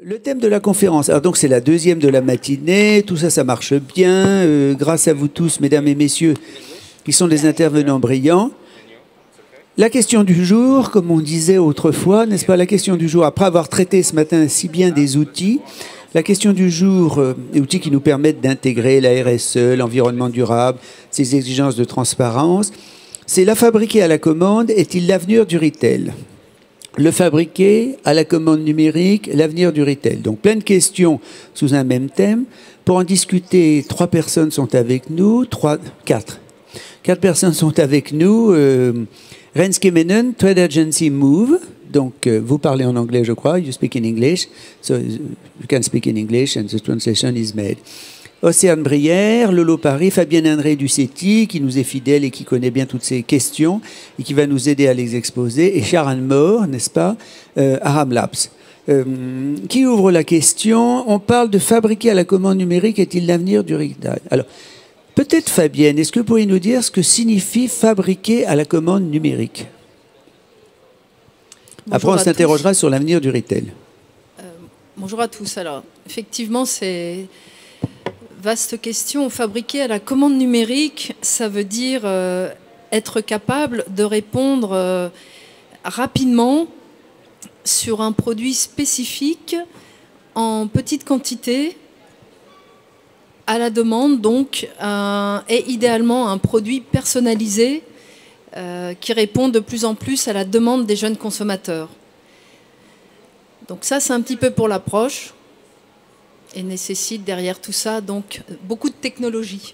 Le thème de la conférence, alors donc c'est la deuxième de la matinée, tout ça, ça marche bien, grâce à vous tous, mesdames et messieurs, qui sont des intervenants brillants. La question du jour, comme on disait autrefois, n'est-ce pas, la question du jour, après avoir traité ce matin si bien des outils, la question du jour, des outils qui nous permettent d'intégrer la RSE, l'environnement durable, ces exigences de transparence, c'est la fabriquer à la commande, est-il l'avenir du retail ? Le fabriquer à la commande numérique, l'avenir du retail. Donc plein de questions sous un même thème. Pour en discuter, 3 personnes sont avec nous, 4 personnes sont avec nous. Renske Menon, Trade Agency Move. Donc vous parlez en anglais, je crois. You speak in English. So you can speak in English and the translation is made. Océane Brière, Lolo Paris, Fabienne Indré du CETI, qui nous est fidèle et qui connaît bien toutes ces questions et qui va nous aider à les exposer, et Sharon Moore, n'est-ce pas, Aram Labs. Qui ouvre la question? On parle de fabriquer à la commande numérique, est-il l'avenir du retail? Alors, peut-être Fabienne, est-ce que vous pourriez nous dire ce que signifie fabriquer à la commande numérique? Après, on s'interrogera sur l'avenir du retail. Bonjour à tous. Alors, effectivement, c'est... vaste question. Fabriquer à la commande numérique, ça veut dire être capable de répondre rapidement sur un produit spécifique en petite quantité à la demande, donc, et idéalement un produit personnalisé qui répond de plus en plus à la demande des jeunes consommateurs. Donc ça, c'est un petit peu pour l'approche. Et nécessite derrière tout ça donc beaucoup de technologie.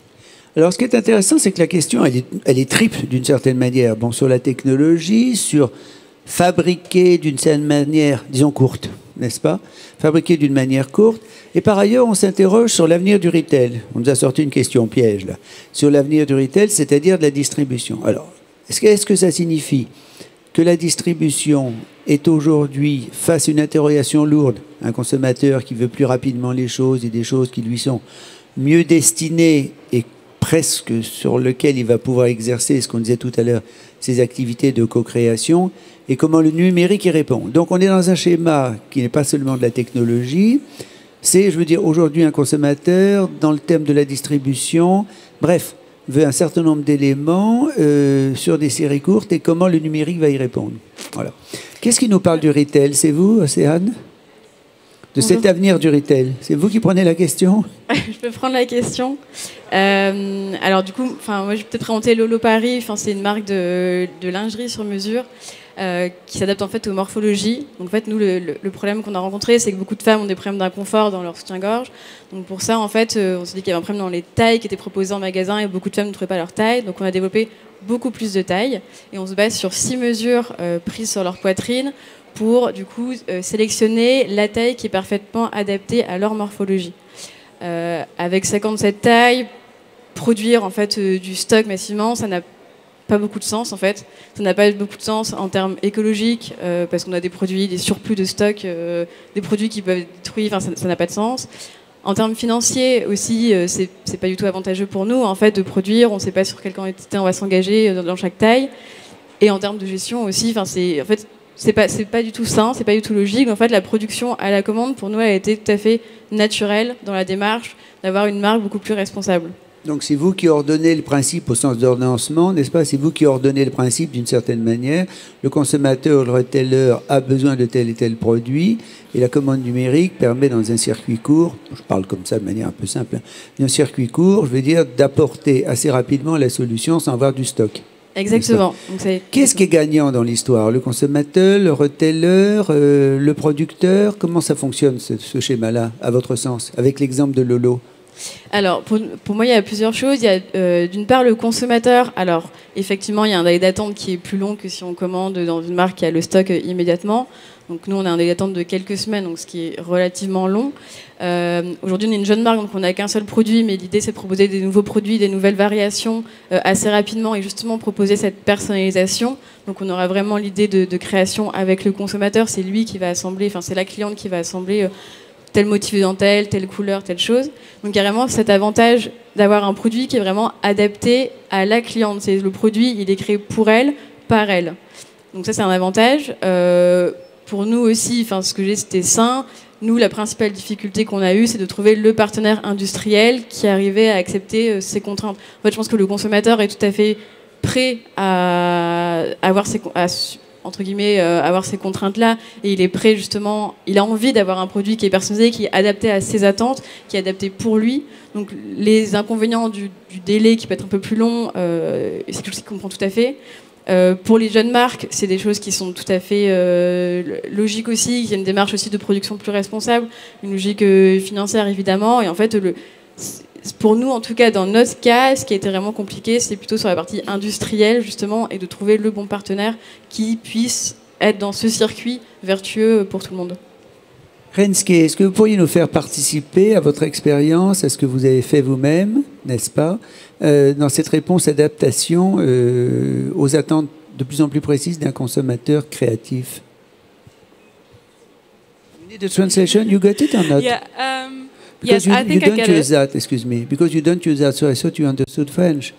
Alors ce qui est intéressant, c'est que la question, elle est triple d'une certaine manière. Bon, sur la technologie, sur fabriquer d'une certaine manière, disons courte, n'est-ce pas? Fabriquer d'une manière courte. Et par ailleurs, on s'interroge sur l'avenir du retail. On nous a sorti une question piège là. Sur l'avenir du retail, c'est-à-dire de la distribution. Alors, est-ce que ça signifie que la distribution est aujourd'hui, face à une interrogation lourde, un consommateur qui veut plus rapidement les choses et des choses qui lui sont mieux destinées et presque sur lesquelles il va pouvoir exercer, ce qu'on disait tout à l'heure, ses activités de co-création, et comment le numérique y répond. Donc on est dans un schéma qui n'est pas seulement de la technologie, c'est, je veux dire, aujourd'hui un consommateur, dans le thème de la distribution, bref, veut un certain nombre d'éléments sur des séries courtes et comment le numérique va y répondre. Voilà. Qu'est-ce qui nous parle du retail? C'est vous, Océane? De cet avenir du retail. C'est vous qui prenez la question? Je peux prendre la question. Alors du coup, moi je vais peut-être présenter Lolo Paris. C'est une marque de lingerie sur mesure qui s'adapte en fait aux morphologies. Donc en fait, nous le problème qu'on a rencontré, c'est que beaucoup de femmes ont des problèmes d'inconfort dans leur soutien-gorge. Donc pour ça, en fait, on s'est dit qu'il y avait un problème dans les tailles qui étaient proposées en magasin et beaucoup de femmes ne trouvaient pas leur taille. Donc on a développé beaucoup plus de tailles et on se base sur 6 mesures prises sur leur poitrine pour du coup sélectionner la taille qui est parfaitement adaptée à leur morphologie. Avec 57 tailles, produire en fait du stock massivement, ça n'a pas beaucoup de sens en fait. Ça n'a pas beaucoup de sens en termes écologiques parce qu'on a des produits, des surplus de stock, des produits qui peuvent être détruits, ça n'a pas de sens. En termes financiers aussi, c'est pas du tout avantageux pour nous en fait de produire. On ne sait pas sur quelle quantité on va s'engager dans chaque taille. Et en termes de gestion aussi, c'est pas du tout sain, c'est pas du tout logique. En fait, la production à la commande pour nous a été tout à fait naturelle dans la démarche d'avoir une marque beaucoup plus responsable. Donc c'est vous qui ordonnez le principe au sens d'ordonnancement, n'est-ce pas? C'est vous qui ordonnez le principe d'une certaine manière. Le consommateur, le retailer a besoin de tel et tel produit et la commande numérique permet dans un circuit court, je parle comme ça de manière un peu simple, un circuit court, je veux dire d'apporter assez rapidement la solution sans avoir du stock. Exactement. Qu'est-ce qui est gagnant dans l'histoire? Le consommateur, le retailer, le producteur? Comment ça fonctionne ce schéma-là, à votre sens, avec l'exemple de Lolo? Alors, pour moi, il y a plusieurs choses. Il y a d'une part le consommateur. Alors, effectivement, il y a un délai d'attente qui est plus long que si on commande dans une marque qui a le stock immédiatement. Donc, nous, on a un délai d'attente de quelques semaines, donc ce qui est relativement long. Aujourd'hui, on est une jeune marque, donc on n'a qu'un seul produit, mais l'idée, c'est de proposer des nouveaux produits, des nouvelles variations assez rapidement et justement proposer cette personnalisation. Donc, on aura vraiment l'idée de création avec le consommateur. C'est lui qui va assembler, c'est la cliente qui va assembler tel motif de dentelle, telle couleur, telle chose. Donc il y a vraiment cet avantage d'avoir un produit qui est vraiment adapté à la cliente. C'est le produit, il est créé pour elle, par elle. Donc ça, c'est un avantage. Pour nous aussi, ce que j'ai, c'était sain. nous, la principale difficulté qu'on a eue, c'est de trouver le partenaire industriel qui arrivait à accepter ces contraintes. En fait, je pense que le consommateur est tout à fait prêt à avoir entre guillemets, avoir ces contraintes-là, et il est prêt justement, il a envie d'avoir un produit qui est personnalisé, qui est adapté à ses attentes, qui est adapté pour lui. Donc les inconvénients du délai qui peut être un peu plus long, c'est quelque chose qu'il comprend tout à fait. Pour les jeunes marques, c'est des choses qui sont tout à fait logiques aussi. Il y a une démarche aussi de production plus responsable, une logique financière évidemment. Et en fait, pour nous, en tout cas, dans notre cas, ce qui a été vraiment compliqué, c'est plutôt sur la partie industrielle, justement, et de trouver le bon partenaire qui puisse être dans ce circuit vertueux pour tout le monde. Renske, est-ce que vous pourriez nous faire participer à votre expérience, à ce que vous avez fait vous-même, n'est-ce pas, dans cette réponse adaptation aux attentes de plus en plus précises d'un consommateur créatif? You need a translation? You got it or not? Yeah. Because Yes, I think you I don't get use it. that, excuse me, because you don't use that, so I thought you understood French.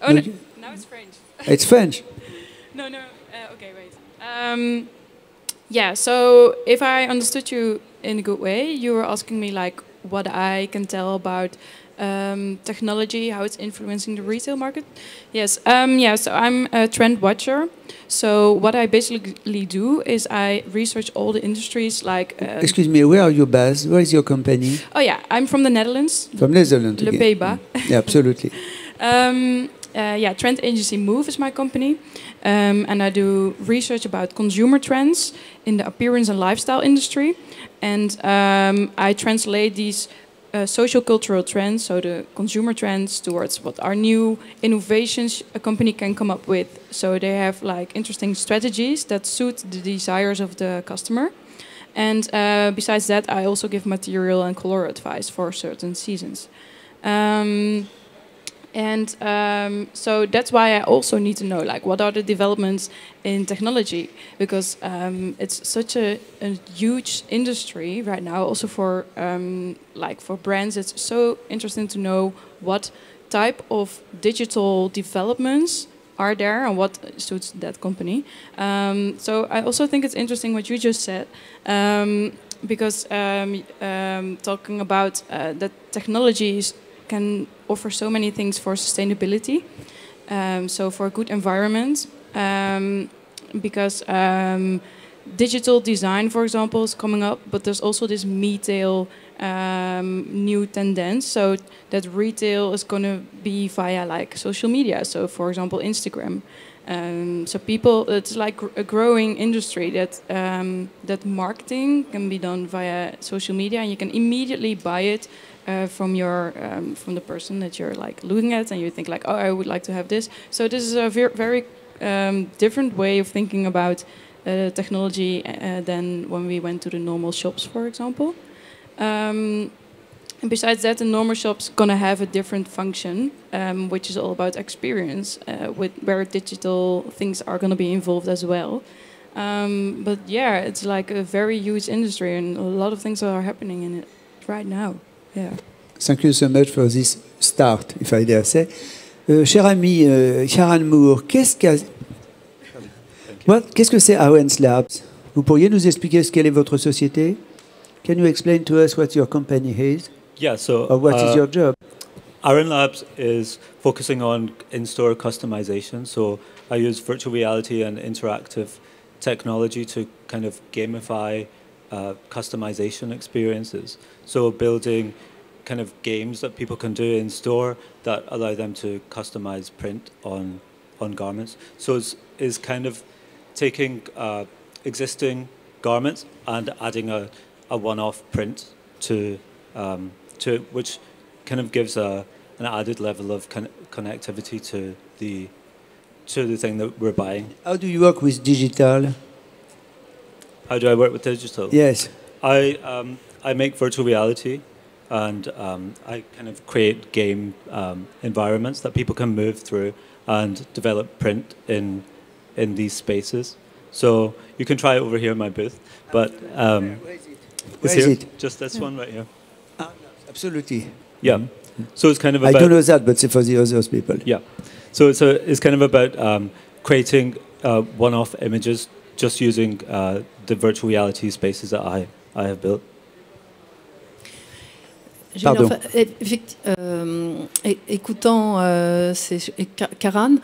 Oh, No, no, you- now it's French. It's French. No. Okay, wait. Yeah. So if I understood you in a good way, you were asking me like what I can tell about technology, how it's influencing the retail market. Yes. Yeah. So I'm a trend watcher. So what I basically do is I research all the industries like. Excuse me, where are you based? Where is your company? Oh yeah, I'm from the Netherlands. From Netherlands Le again. Pays-Bas. Yeah, absolutely. Yeah, trend agency Move is my company, and I do research about consumer trends in the appearance and lifestyle industry, and I translate these social cultural trends, so the consumer trends, towards what are new innovations a company can come up with. So they have like interesting strategies that suit the desires of the customer. And besides that, I also give material and color advice for certain seasons. So that's why I also need to know, like, what are the developments in technology? Because it's such a huge industry right now. Also for for brands, it's so interesting to know what type of digital developments are there and what suits that company. So I also think it's interesting what you just said. Because talking about that technologies can offer so many things for sustainability, so for a good environment, because digital design, for example, is coming up, but there's also this retail new tendency, so that retail is going to be via like social media, so for example Instagram. So people, it's like a growing industry that marketing can be done via social media, and you can immediately buy it from the person that you're like looking at, and you think like, oh, I would like to have this. So this is a very different way of thinking about technology than when we went to the normal shops, for example. And besides that, the normal shop's gonna have a different function, which is all about experience, where digital things are gonna be involved as well. But yeah, it's like a very huge industry, and a lot of things are happening in it right now. Yeah. Thank you so much for this start, if I dare say. Cher ami Sharon Moore, qu'est-ce que c'est Arens Labs? Vous pourriez nous expliquer ce qu'elle est votre société? Can you explain to us what your company is? Yeah, so Or what is your job? Aaron Labs is focusing on in-store customization. So I use virtual reality and interactive technology to kind of gamify customization experiences. So building kind of games that people can do in store that allow them to customize print on garments. So it's kind of taking existing garments and adding a one-off print to which kind of gives an added level of connectivity to the thing that we're buying. How do you work with digital? How do I work with digital? Yes. I make virtual reality, and I kind of create game environments that people can move through and develop print in these spaces. So you can try it over here in my booth, but Where it's is here, it? just this one right here. Absolutely. Yeah. So it's kind of I about don't know that, but it's for the other people. yeah. So it's kind of about creating one-off images just using the virtual reality spaces that I have built. Pardon. Écoutant Karan,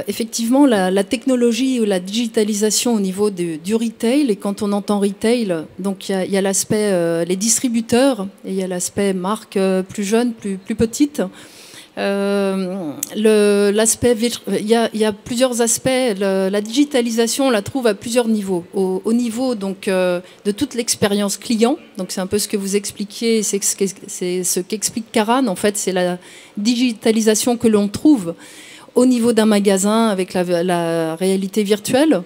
effectivement, la technologie ou la digitalisation au niveau du retail, et quand on entend retail, donc il y a l'aspect les distributeurs et il y a l'aspect marque plus jeune, plus petite. L'aspect, il y a plusieurs aspects. La digitalisation, on la trouve à plusieurs niveaux. Au niveau donc de toute l'expérience client. Donc c'est un peu ce que vous expliquiez, c'est ce qu'explique Karan. En fait, c'est la digitalisation que l'on trouve au niveau d'un magasin avec la réalité virtuelle.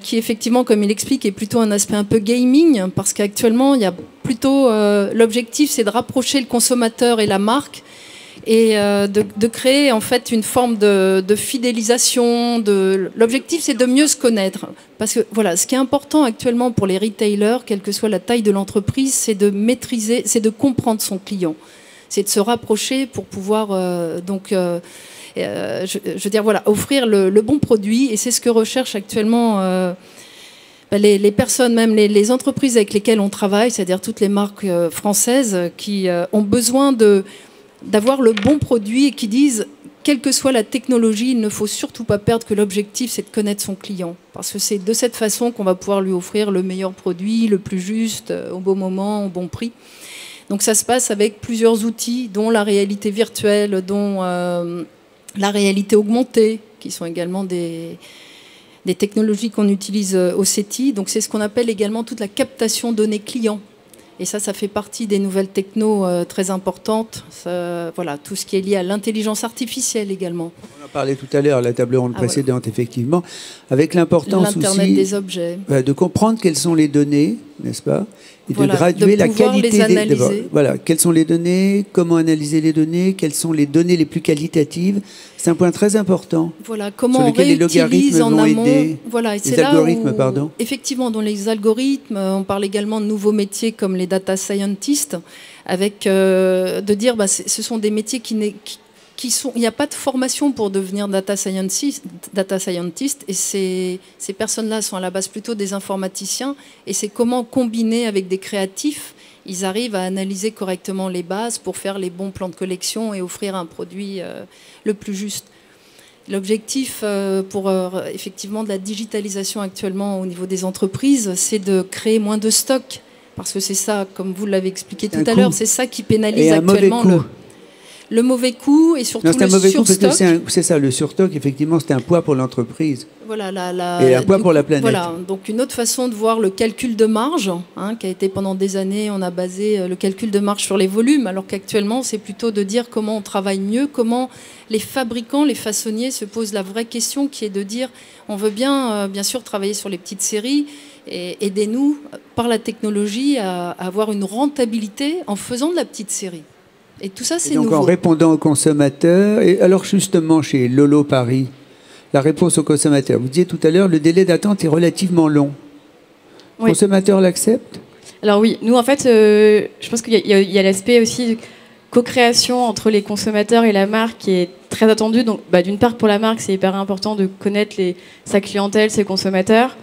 Qui effectivement, comme il explique, est plutôt un aspect un peu gaming, parce qu'actuellement, il y a plutôt l'objectif, c'est de rapprocher le consommateur et la marque, et de créer en fait une forme de fidélisation. L'objectif, c'est de mieux se connaître. Parce que voilà, ce qui est important actuellement pour les retailers, quelle que soit la taille de l'entreprise, c'est de maîtriser, c'est de comprendre son client. C'est de se rapprocher pour pouvoir je veux dire, voilà, offrir le bon produit. Et c'est ce que recherchent actuellement les personnes, même les entreprises avec lesquelles on travaille, c'est-à-dire toutes les marques françaises qui ont besoin d'avoir le bon produit et qui disent, quelle que soit la technologie, il ne faut surtout pas perdre, que l'objectif, c'est de connaître son client. Parce que c'est de cette façon qu'on va pouvoir lui offrir le meilleur produit, le plus juste, au bon moment, au bon prix. Donc ça se passe avec plusieurs outils, dont la réalité virtuelle, dont la réalité augmentée, qui sont également des technologies qu'on utilise au CETI. Donc c'est ce qu'on appelle également toute la captation données clients. Et ça fait partie des nouvelles technos très importantes. Voilà, tout ce qui est lié à l'intelligence artificielle également. On en parlait tout à l'heure, la table ronde précédente, effectivement, avec l'importance l'Internet des objets. De comprendre quelles sont les données, n'est-ce pas, et voilà, de graduer la qualité les analyser. Voilà, quelles sont les données, comment analyser les données, quelles sont les données les plus qualitatives. C'est un point très important. Voilà, comment sur lequel on réutilise en amont. Voilà, les algorithmes, pardon. Effectivement, dans les algorithmes, on parle également de nouveaux métiers comme les data scientists, avec de dire, ce sont des métiers qui sont. Il n'y a pas de formation pour devenir data scientist, et ces personnes-là sont à la base plutôt des informaticiens, et c'est comment combiner avec des créatifs. Ils arrivent à analyser correctement les bases pour faire les bons plans de collection et offrir un produit le plus juste. L'objectif pour effectivement de la digitalisation actuellement au niveau des entreprises, c'est de créer moins de stocks. Parce que c'est ça, comme vous l'avez expliqué tout à l'heure, c'est ça qui pénalise actuellement le mauvais coût et surtout le surstock. C'est ça, le surstock, effectivement, c'est un poids pour l'entreprise. Voilà, et un poids pour la planète. Voilà, donc une autre façon de voir le calcul de marge, qui a été pendant des années, on a basé le calcul de marge sur les volumes, alors qu'actuellement, c'est plutôt de dire comment on travaille mieux, comment les fabricants, les façonniers se posent la vraie question, qui est de dire, on veut bien sûr travailler sur les petites séries, et aidez-nous par la technologie à avoir une rentabilité en faisant de la petite série. Et tout ça, c'est nouveau. Donc en répondant aux consommateurs, et alors justement chez Lolo Paris, la réponse aux consommateurs, vous disiez tout à l'heure, le délai d'attente est relativement long. Oui. Le consommateur l'accepte ? Alors oui, nous en fait, je pense qu'il y a l'aspect aussi de co-création entre les consommateurs et la marque qui est très attendu. Donc d'une part pour la marque, c'est hyper important de connaître sa clientèle, ses consommateurs.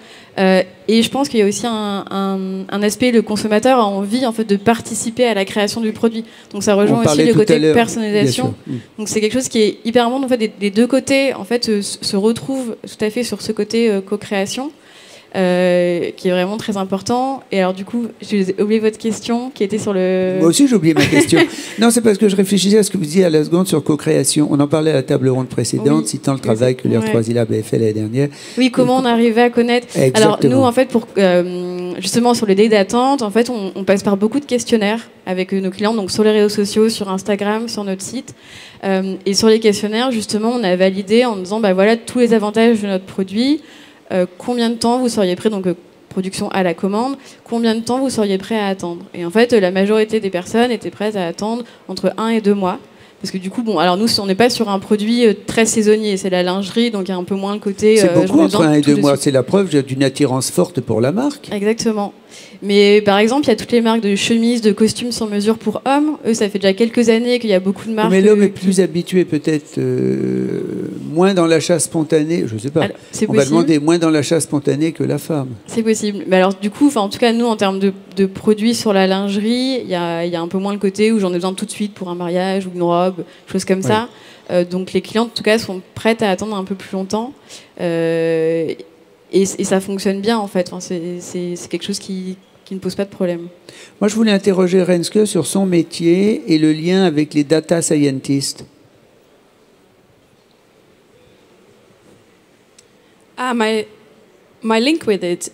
Et je pense qu'il y a aussi un aspect, le consommateur a envie en fait de participer à la création du produit. Donc ça rejoint aussi le côté personnalisation. Donc c'est quelque chose qui est hyper important. En fait, des deux côtés en fait se retrouvent tout à fait sur ce côté co-création. Qui est vraiment très important. Et alors du coup, j'ai oublié votre question qui était sur le... Moi aussi j'ai oublié ma question. Non, c'est parce que je réfléchissais à ce que vous disiez à la seconde sur co-création. On en parlait à la table ronde précédente, citant le travail que l'Air 3 Lab avait fait l'année dernière. Oui, comment on arrivait à connaître... Exactement. Alors nous, en fait, pour justement sur les délais d'attente, en fait, on passe par beaucoup de questionnaires avec nos clients, donc sur les réseaux sociaux, sur Instagram, sur notre site. Et sur les questionnaires, justement, on a validé en disant, voilà, tous les avantages de notre produit. Combien de temps vous seriez prêt, donc production à la commande, combien de temps vous seriez prêt à attendre. Et en fait, la majorité des personnes étaient prêtes à attendre entre 1 et 2 mois. Parce que du coup, alors nous, on n'est pas sur un produit très saisonnier, c'est la lingerie, donc il y a un peu moins le côté... C'est beaucoup entre 1 et 2 mois, c'est la preuve d'une attirance forte pour la marque. Exactement. Mais par exemple, il y a toutes les marques de chemises, de costumes sur mesure pour hommes. Eux, ça fait déjà quelques années qu'il y a beaucoup de marques... Mais l'homme est plus habitué peut-être moins dans l'achat spontané, je ne sais pas. Alors, c'est On va possible. demander moins dans l'achat spontané que la femme. C'est possible. Mais alors, du coup, en tout cas, nous, en termes de produits sur la lingerie, il y a un peu moins le côté où j'en ai besoin tout de suite pour un mariage ou une robe, choses comme ça. Donc, les clientes, en tout cas, sont prêtes à attendre un peu plus longtemps. Et ça fonctionne bien, en fait. Enfin, c'est quelque chose qui ne pose pas de problème. Moi, je voulais interroger Renske sur son métier et le lien avec les data scientists. My link with it.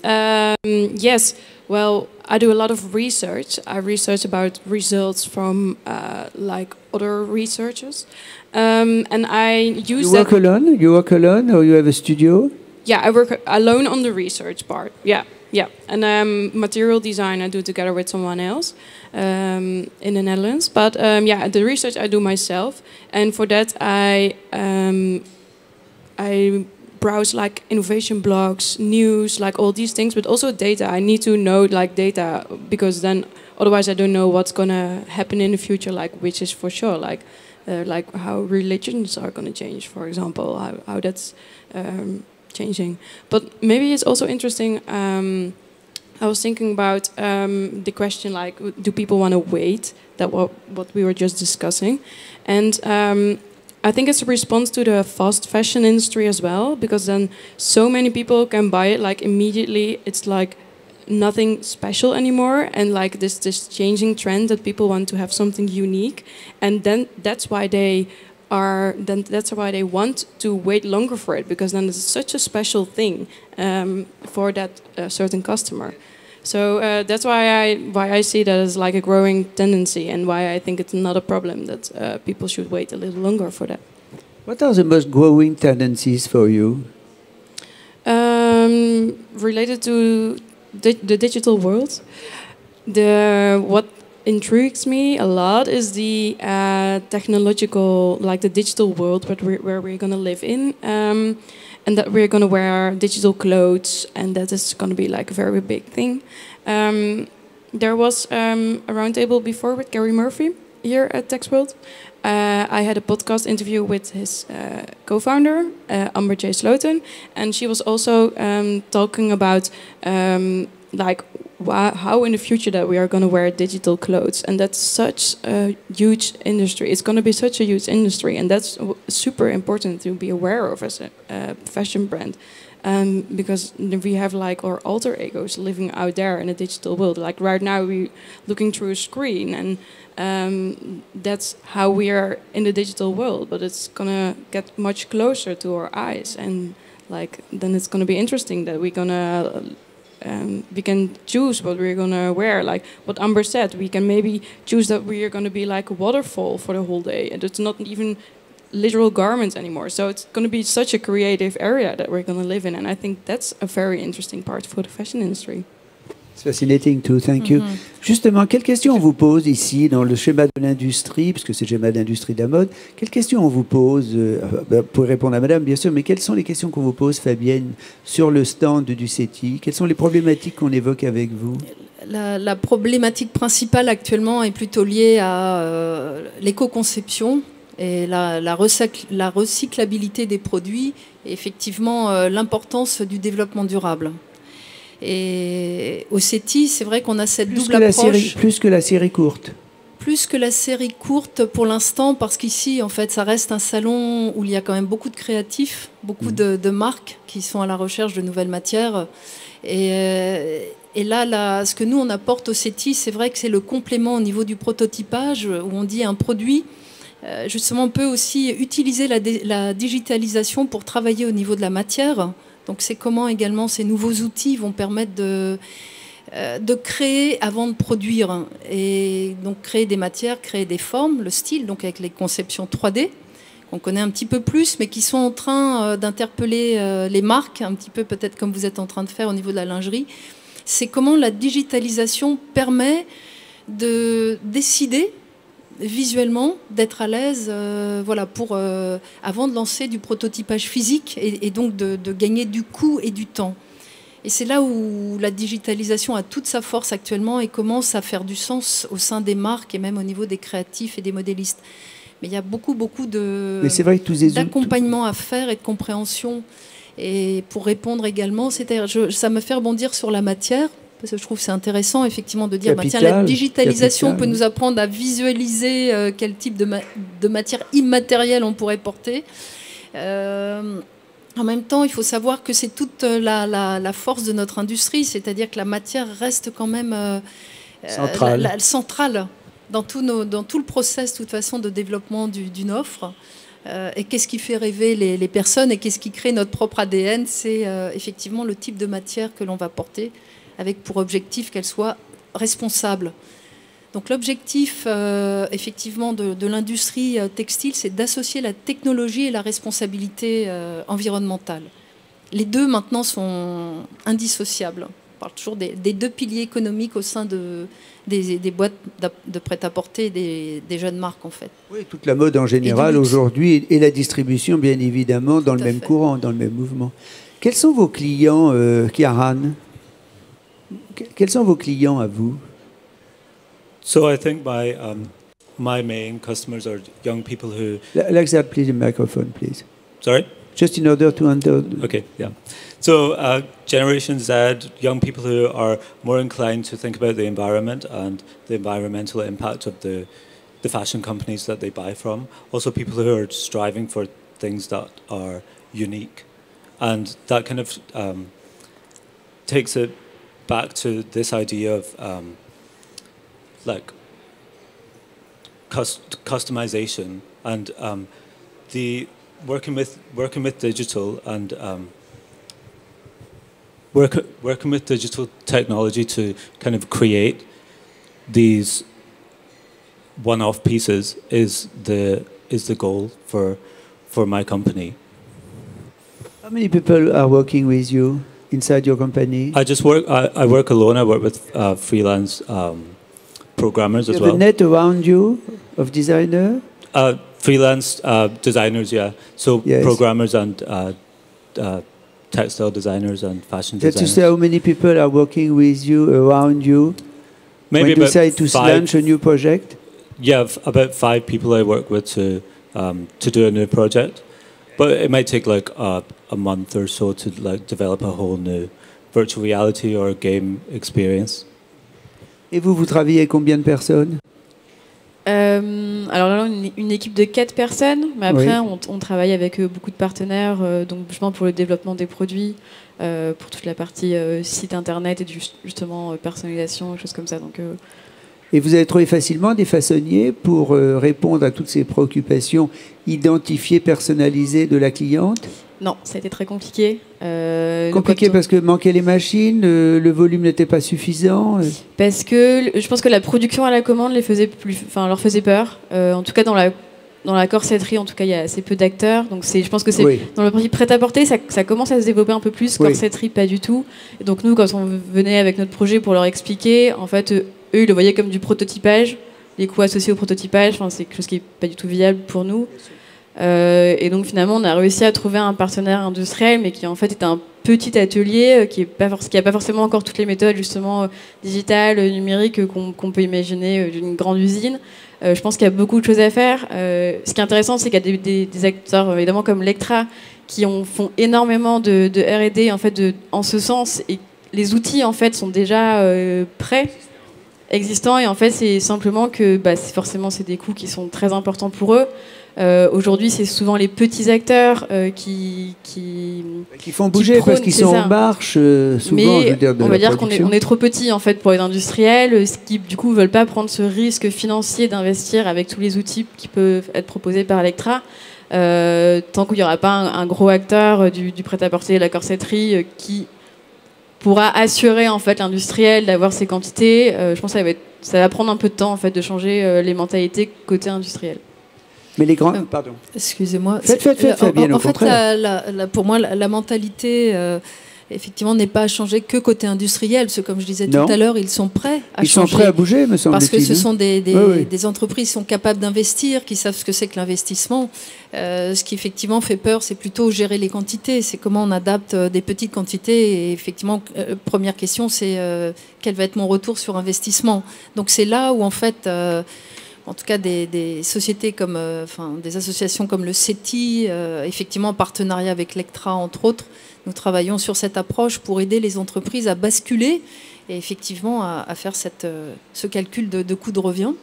Yes. Well, I do a lot of research. I research about results from like other researchers, and I use You work alone? You work alone, or you have a studio? Yeah, I work alone on the research part. Yeah. And material design I do together with someone else in the Netherlands. But yeah, the research I do myself, and for that I browse like innovation blogs, news, like all these things, but also data. I need to know like data because then otherwise I don't know what's gonna happen in the future. Like which is for sure like how religions are gonna change, for example, how that's changing. But maybe it's also interesting. I was thinking about the question like, do people want to wait? That what we were just discussing, and I think it's a response to the fast fashion industry as well, because then so many people can buy it like immediately. It's like nothing special anymore, and like this changing trend that people want to have something unique, and then that's why they want to wait longer for it, because then it's such a special thing for that certain customer. So that's why I see that as like a growing tendency, and why I think it's not a problem that people should wait a little longer for that. What are the most growing tendencies for you? Related to the digital world, what intrigues me a lot is the technological, like the digital world where we're going to live in, and that we're going to wear digital clothes, and that is going to be like a very big thing. There was a roundtable before with Gary Murphy here at TextWorld. I had a podcast interview with his co-founder, Amber J. Sloten, and she was also talking about like how in the future that we are going to wear digital clothes, and that's such a huge industry. It's going to be such a huge industry, and that's super important to be aware of as a fashion brand, because we have like our alter egos living out there in a digital world. Like right now, we're looking through a screen, and that's how we are in the digital world. But it's gonna get much closer to our eyes, and like then it's gonna be interesting that we're gonna. We can choose what we're gonna wear. Like what Amber said, we can maybe choose that we are gonna be like a waterfall for the whole day, and it's not even literal garments anymore. So it's gonna be such a creative area that we're gonna live in, and I think that's a very interesting part for the fashion industry. It's fascinating too, thank you. Justement, quelles questions on vous pose ici dans le schéma de l'industrie, puisque c'est le schéma de l'industrie de la mode, quelles questions on vous pose, pour répondre à madame bien sûr, mais quelles sont les questions qu'on vous pose, Fabienne, sur le stand du CETI? Quelles sont les problématiques qu'on évoque avec vous? La problématique principale actuellement est plutôt liée à l'éco-conception et la recyclabilité des produits, et effectivement l'importance du développement durable. Et au CETI, c'est vrai qu'on a cette double approche. Plus que la série courte. Plus que la série courte pour l'instant, parce qu'ici, en fait, ça reste un salon où il y a quand même beaucoup de créatifs, beaucoup de marques qui sont à la recherche de nouvelles matières. Et là, ce que nous, on apporte au CETI, c'est vrai que c'est le complément au niveau du prototypage, où on dit un produit. Justement, on peut aussi utiliser la digitalisation pour travailler au niveau de la matière. Donc c'est comment également ces nouveaux outils vont permettre de créer avant de produire, et donc créer des matières, créer des formes, le style, donc avec les conceptions 3D qu'on connaît un petit peu plus, mais qui sont en train d'interpeller les marques, un petit peu peut-être comme vous êtes en train de faire au niveau de la lingerie. C'est comment la digitalisation permet de décider visuellement, d'être à l'aise voilà, avant de lancer du prototypage physique, et donc de gagner du coût et du temps. Et c'est là où la digitalisation a toute sa force actuellement et commence à faire du sens au sein des marques et même au niveau des créatifs et des modélistes. Mais il y a beaucoup Mais c'est vrai que tous les d'accompagnement à faire et de compréhension. Et pour répondre également, ça me fait rebondir sur la matière, parce que je trouve que c'est intéressant effectivement de dire tiens, la digitalisation peut nous apprendre à visualiser quel type de matière immatérielle on pourrait porter. En même temps, il faut savoir que c'est toute la force de notre industrie, c'est-à-dire que la matière reste quand même centrale dans tout le process de toute façon de développement d'une offre. Et qu'est-ce qui fait rêver les personnes et qu'est-ce qui crée notre propre ADN? C'est effectivement le type de matière que l'on va porter, avec pour objectif qu'elle soit responsable. Donc l'objectif effectivement de l'industrie textile, c'est d'associer la technologie et la responsabilité environnementale. Les deux maintenant sont indissociables. On parle toujours des deux piliers économiques au sein des boîtes de prêt-à-porter des jeunes marques en fait. Oui, toute la mode en général aujourd'hui et la distribution bien évidemment dans le même courant, dans le même mouvement. Quels sont vos clients, Kiaran? Quels sont vos clients à vous? So I think my main customers are young people who... Like that, please, the microphone, please. Sorry? Just in order to under... Okay, yeah. So Generation Z, young people who are more inclined to think about the environment and the environmental impact of the fashion companies that they buy from. Also people who are striving for things that are unique. And that kind of takes it back to this idea of like customization and the working with digital and working with digital technology to kind of create these one-off pieces is the goal for my company. How many people are working with you inside your company? I work alone. I work with freelance programmers as well. You have a net around you of designers? Freelance designers, yeah. So yes. Programmers and textile designers and fashion designers. That's to say, how many people are working with you, around you? Maybe when you about decide to launch a new project? Yeah, about 5 people I work with to do a new project. But it might take like a month or so to like develop a whole new virtual reality or game experience. Et vous travaillez avec combien de personnes? Alors là, une équipe de 4 personnes, mais après, oui. on travaille avec beaucoup de partenaires, donc justement pour le développement des produits, pour toute la partie site internet et justement personnalisation, choses comme ça. Donc, Et vous avez trouvé facilement des façonniers pour répondre à toutes ces préoccupations identifiées, personnalisées de la cliente? Non, ça a été très compliqué. Compliqué parce que manquaient les machines, le volume n'était pas suffisant. Parce que je pense que la production à la commande leur faisait peur. En tout cas, dans la corsetterie, en tout cas, il y a assez peu d'acteurs. Donc je pense que c'est oui. Dans le principe prêt-à-porter, ça commence à se développer un peu plus. Corsetterie, oui. Pas du tout. Et donc nous, quand on venait avec notre projet pour leur expliquer, en fait, eux, ils le voyaient comme du prototypage, les coûts associés au prototypage. Enfin, c'est quelque chose qui n'est pas du tout viable pour nous. Et donc finalement, on a réussi à trouver un partenaire industriel, mais qui en fait est un petit atelier qui n'a pas forcément encore toutes les méthodes justement digitales, numériques qu'on peut imaginer d'une grande usine. Je pense qu'il y a beaucoup de choses à faire. Ce qui est intéressant, c'est qu'il y a des acteurs évidemment comme Lectra qui font énormément de R&D en fait en ce sens, et les outils en fait sont déjà prêts, existants, et en fait c'est simplement que forcément c'est des coûts qui sont très importants pour eux. Aujourd'hui, c'est souvent les petits acteurs qui font bouger parce qu'ils sont en marche. Souvent, mais je veux dire, on va dire qu'on est trop petit en fait pour les industriels, qui du coup veulent pas prendre ce risque financier d'investir avec tous les outils qui peuvent être proposés par Lectra. Tant qu'il n'y aura pas un gros acteur du prêt-à-porter, de la corsetterie, qui pourra assurer en fait l'industriel d'avoir ces quantités, je pense que ça va prendre un peu de temps en fait de changer les mentalités côté industriel. Mais les grands... Pardon. Excusez-moi. Faites bien, en fait, pour moi, la mentalité, effectivement, n'est pas à changer que côté industriel. Parce que, comme je disais tout à l'heure, ils sont prêts à changer. Ils sont prêts à bouger, me semble-t-il. Parce que ce sont des entreprises qui sont capables d'investir, qui savent ce que c'est que l'investissement. Ce qui, effectivement, fait peur, c'est plutôt gérer les quantités. C'est comment on adapte des petites quantités. Et effectivement, première question, c'est quel va être mon retour sur investissement. Donc, c'est là où, en fait... en tout cas des sociétés comme, des associations comme le CETI, effectivement en partenariat avec Lectra entre autres, nous travaillons sur cette approche pour aider les entreprises à basculer et effectivement à faire ce calcul de coût de revient.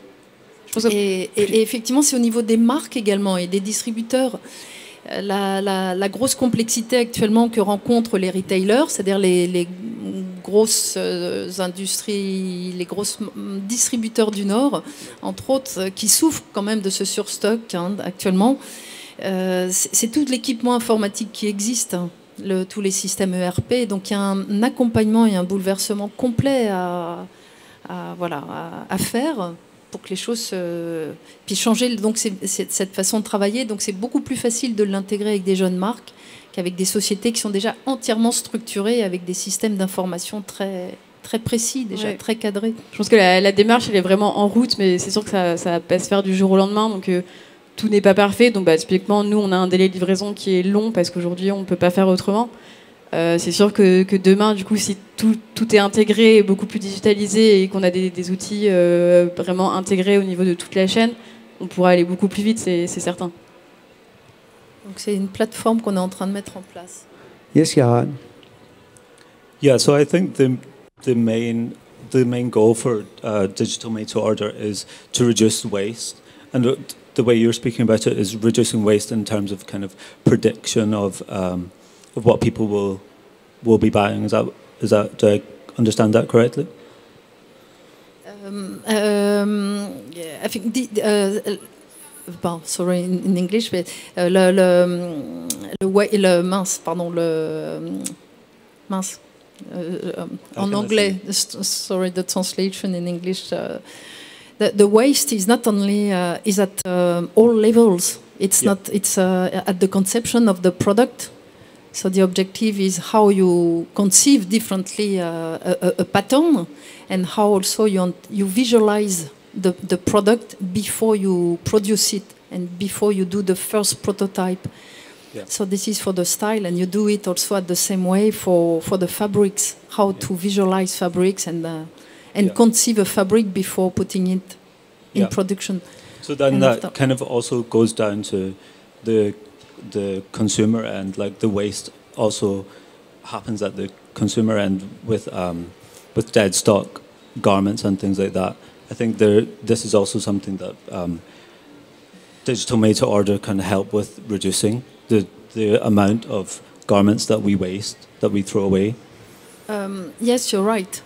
Et effectivement, c'est au niveau des marques également et des distributeurs. La grosse complexité actuellement que rencontrent les retailers, c'est-à-dire les grosses industries, les grosses distributeurs du Nord, entre autres, qui souffrent quand même de ce surstock actuellement, c'est tout l'équipement informatique qui existe, tous les systèmes ERP. Donc il y a un accompagnement et un bouleversement complet à faire pour que les choses puissent changer. Donc cette façon de travailler, donc c'est beaucoup plus facile de l'intégrer avec des jeunes marques qu'avec des sociétés qui sont déjà entièrement structurées avec des systèmes d'information très très précis, déjà très cadrés. Je pense que la démarche elle est vraiment en route, mais c'est sûr que ça va pas se faire du jour au lendemain, donc tout n'est pas parfait. Donc typiquement nous on a un délai de livraison qui est long parce qu'aujourd'hui on peut pas faire autrement. C'est sûr que demain, du coup, si tout est intégré et beaucoup plus digitalisé et qu'on a des outils vraiment intégrés au niveau de toute la chaîne, on pourra aller beaucoup plus vite, c'est certain. Donc c'est une plateforme qu'on est en train de mettre en place. Yes, Yaran. Yeah, so I think the main goal for digital made to order is to reduce waste, and the way you're speaking about it is reducing waste in terms of kind of prediction of what people will be buying. Is that do I understand that correctly? I think sorry in English, but en anglais, sorry, the translation in English. The waste is not only is at all levels. It's not. It's at the conception of the product. So the objective is how you conceive differently a pattern, and how also you visualize the product before you produce it and before you do the first prototype. Yeah. So this is for the style, and you do it also at the same way for the fabrics, how to visualize fabrics and conceive a fabric before putting it in production. So then that kind of also goes down to the consumer end, like the waste also happens at the consumer end with dead stock garments and things like that. I think this is also something that digital made to order can help with reducing the amount of garments that we waste, that we throw away. Yes, you're right.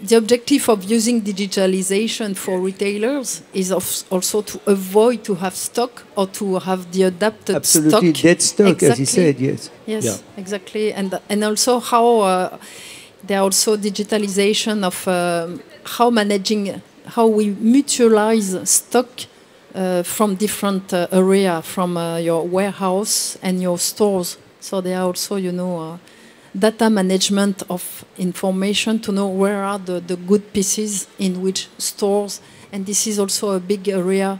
The objective of using digitalization for retailers is also to avoid to have stock or to have the adapted Absolutely stock. Dead stock, as he said, yes. Yes, exactly. And also how there are also digitalization of how we mutualize stock from different area, from your warehouse and your stores. So there are also, data management of information to know where are the good pieces in which stores. And this is also a big area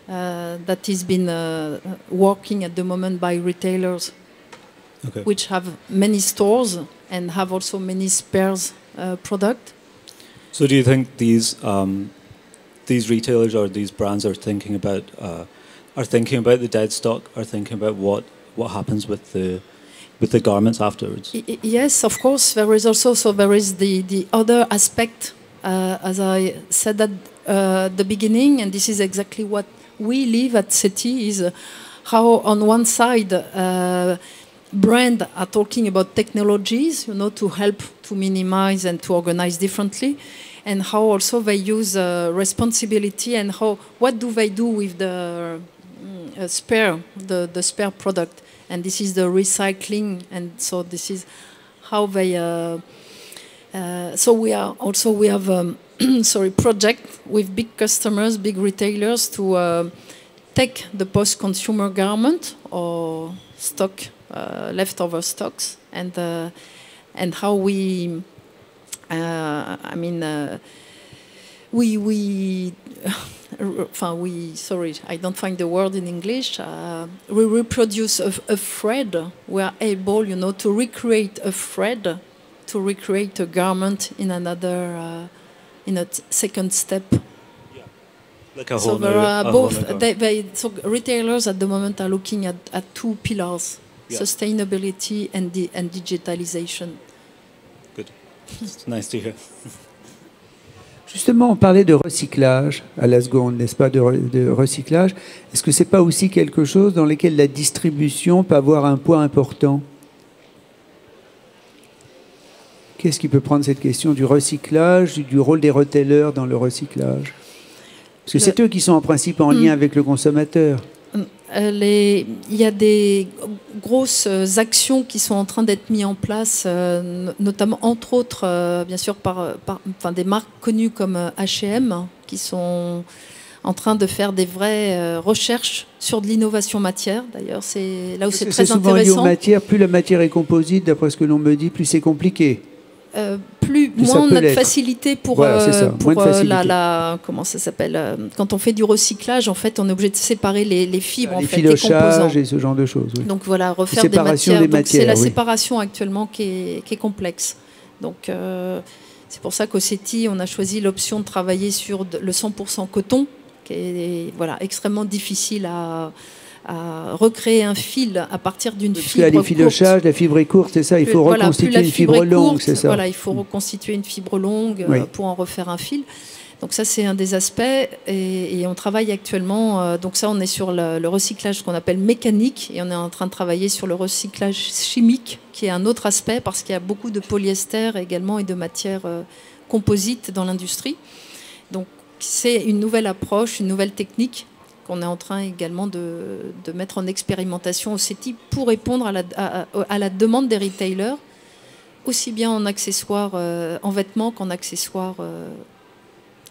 that has been working at the moment by retailers, which have many stores and have also many spares product. So do you think these retailers or these brands are thinking about the dead stock, are thinking about what happens with the garments afterwards? Yes, of course. There is also the other aspect, as I said at the beginning, and this is exactly what we live at CETI, is how on one side brands are talking about technologies, to help to minimize and to organize differently, and how also they use responsibility and what do they do with the spare product. And this is the recycling, and so this is how they. So we have project with big customers, big retailers to take the post-consumer garment or stock, leftover stocks, and how we. Sorry, I don't find the word in English. We reproduce a thread. We are able, to recreate a thread, to recreate a garment in another, in a second step. Like a So whole there new, are a both. whole new So retailers at the moment are looking at two pillars: Yeah. sustainability and digitalization. Good. It's nice to hear. Justement, on parlait de recyclage à la seconde, n'est-ce pas, de recyclage. Est-ce que ce n'est pas aussi quelque chose dans lequel la distribution peut avoir un poids important? Qu'est-ce qui peut prendre cette question du recyclage, du rôle des retailers dans le recyclage? Parce que c'est eux qui sont en principe en lien avec le consommateur. Il y a des grosses actions qui sont en train d'être mises en place, notamment, entre autres, bien sûr, par des marques connues comme H&M, qui sont en train de faire des vraies recherches sur de l'innovation matière. D'ailleurs, c'est là où c'est très souvent lié aux intéressant. matières. Plus la matière est composite, d'après ce que l'on me dit, plus c'est compliqué. Moins on a de facilité pour, voilà, comment ça s'appelle, quand on fait du recyclage, en fait, on est obligé de séparer les fibres, les en fait, filochages les composants. et ce genre de choses. Oui. Donc voilà, refaire séparation des matières. C'est la oui. séparation actuellement qui est complexe. Donc c'est pour ça qu'au CETI, on a choisi l'option de travailler sur le 100% coton, qui est extrêmement difficile à recréer un fil à partir d'une fibre courte. Parce que les filochages, la fibre est courte, c'est ça. Il faut reconstituer une fibre longue, c'est ça. Voilà, il faut reconstituer une fibre longue pour en refaire un fil. Donc ça, c'est un des aspects. Et on travaille actuellement. Donc ça, on est sur le recyclage qu'on appelle mécanique, et on est en train de travailler sur le recyclage chimique, qui est un autre aspect, parce qu'il y a beaucoup de polyester également et de matières composites dans l'industrie. Donc c'est une nouvelle approche, une nouvelle technique qu'on est en train également de mettre en expérimentation au CETI pour répondre à la demande des retailers, aussi bien en accessoires, en vêtements qu'en accessoires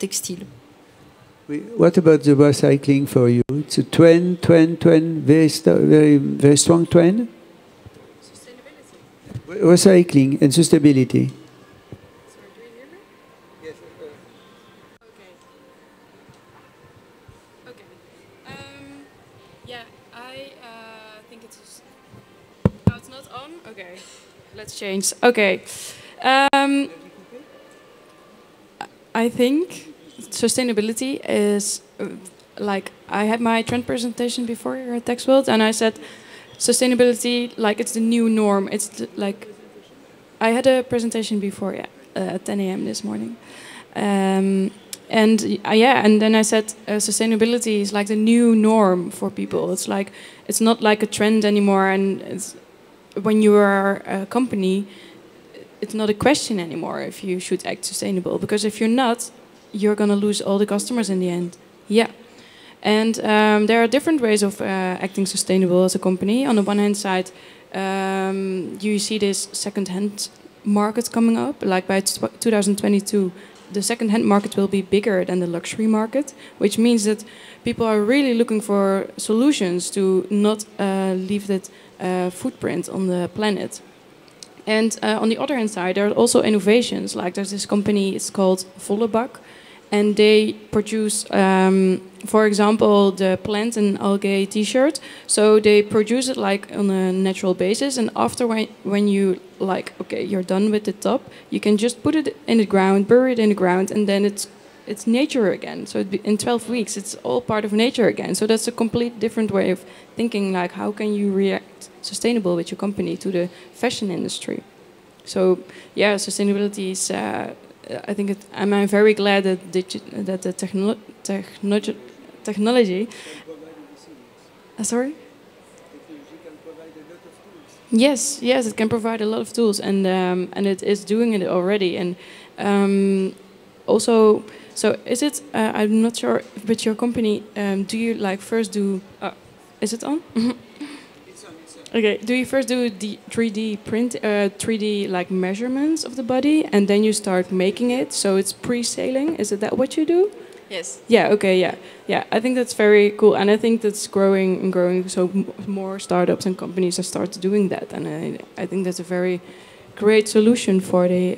textiles. What about the recycling for you? It's a trend, very strong trend? Sustainability. Recycling and sustainability. Okay, let's change. Okay. I think sustainability is like, I had my trend presentation before here at TechsWorld, and I said sustainability, like, it's the new norm. It's like, I had a presentation before, at 10 a.m. this morning. And then I said sustainability is like the new norm for people. It's like, it's not like a trend anymore, and it's, when you are a company, it's not a question anymore if you should act sustainable, because if you're not, you're going to lose all the customers in the end. Yeah. And there are different ways of acting sustainable as a company. On the one hand side, you see this second-hand market coming up. Like by 2022, the second-hand market will be bigger than the luxury market, which means that people are really looking for solutions to not leave that footprint on the planet. And on the other hand side, there are also innovations. Like there's this company, it's called Vollebak, and they produce, for example, the plant and algae T-shirt. So they produce it like on a natural basis, and after when you like, okay, you're done with the top, you can just put it in the ground, bury it in the ground, and then it's nature again. So in 12 weeks, it's all part of nature again. So that's a complete different way of thinking, like how can you react sustainable with your company to the fashion industry. So yeah, sustainability is, I think I'm very glad that the technology, sorry? Yes, it can provide a lot of tools, and it is doing it already. And also, so is it? I'm not sure, but your company, do you like first do? Is it on? It's on. Okay. Do you first do the 3D print, 3D like measurements of the body, and then you start making it? So it's pre-sailing. Is it that what you do? Yes. Yeah. Okay. Yeah. I think that's very cool, and I think that's growing and growing. So more startups and companies are start doing that, and I think that's a very great solution for the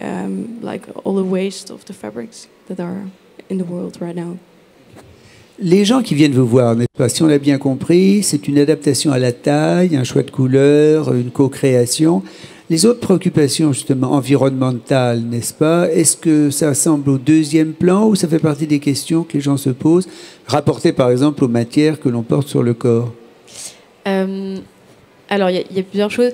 like all the waste of the fabrics that are in the world right now. Les gens qui viennent vous voir, n'est-ce pas, si on l'a bien compris, c'est une adaptation à la taille, un choix de couleur, une co-création. Les autres préoccupations, justement, environnementales, n'est-ce pas? Est-ce que ça semble au deuxième plan ou ça fait partie des questions que les gens se posent, rapportées par exemple aux matières que l'on porte sur le corps? Alors, il y a plusieurs choses.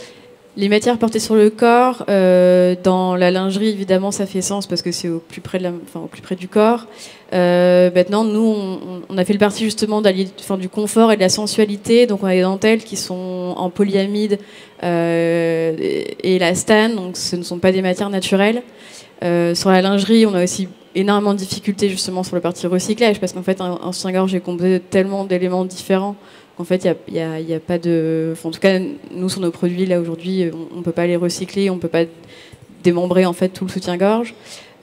Les matières portées sur le corps, dans la lingerie, évidemment, ça fait sens parce que c'est au plus près du corps. Maintenant, nous, on a fait le parti justement d'allier du confort et de la sensualité. Donc, on a des dentelles qui sont en polyamide et élastane, donc ce ne sont pas des matières naturelles. Sur la lingerie, on a aussi énormément de difficultés justement sur le parti recyclage parce qu'en fait, un soutien-gorge est composé de tellement d'éléments différents. En fait, il y a pas de... Enfin, en tout cas, nous, sur nos produits, là, aujourd'hui, on ne peut pas les recycler, on ne peut pas démembrer, en fait, tout le soutien-gorge.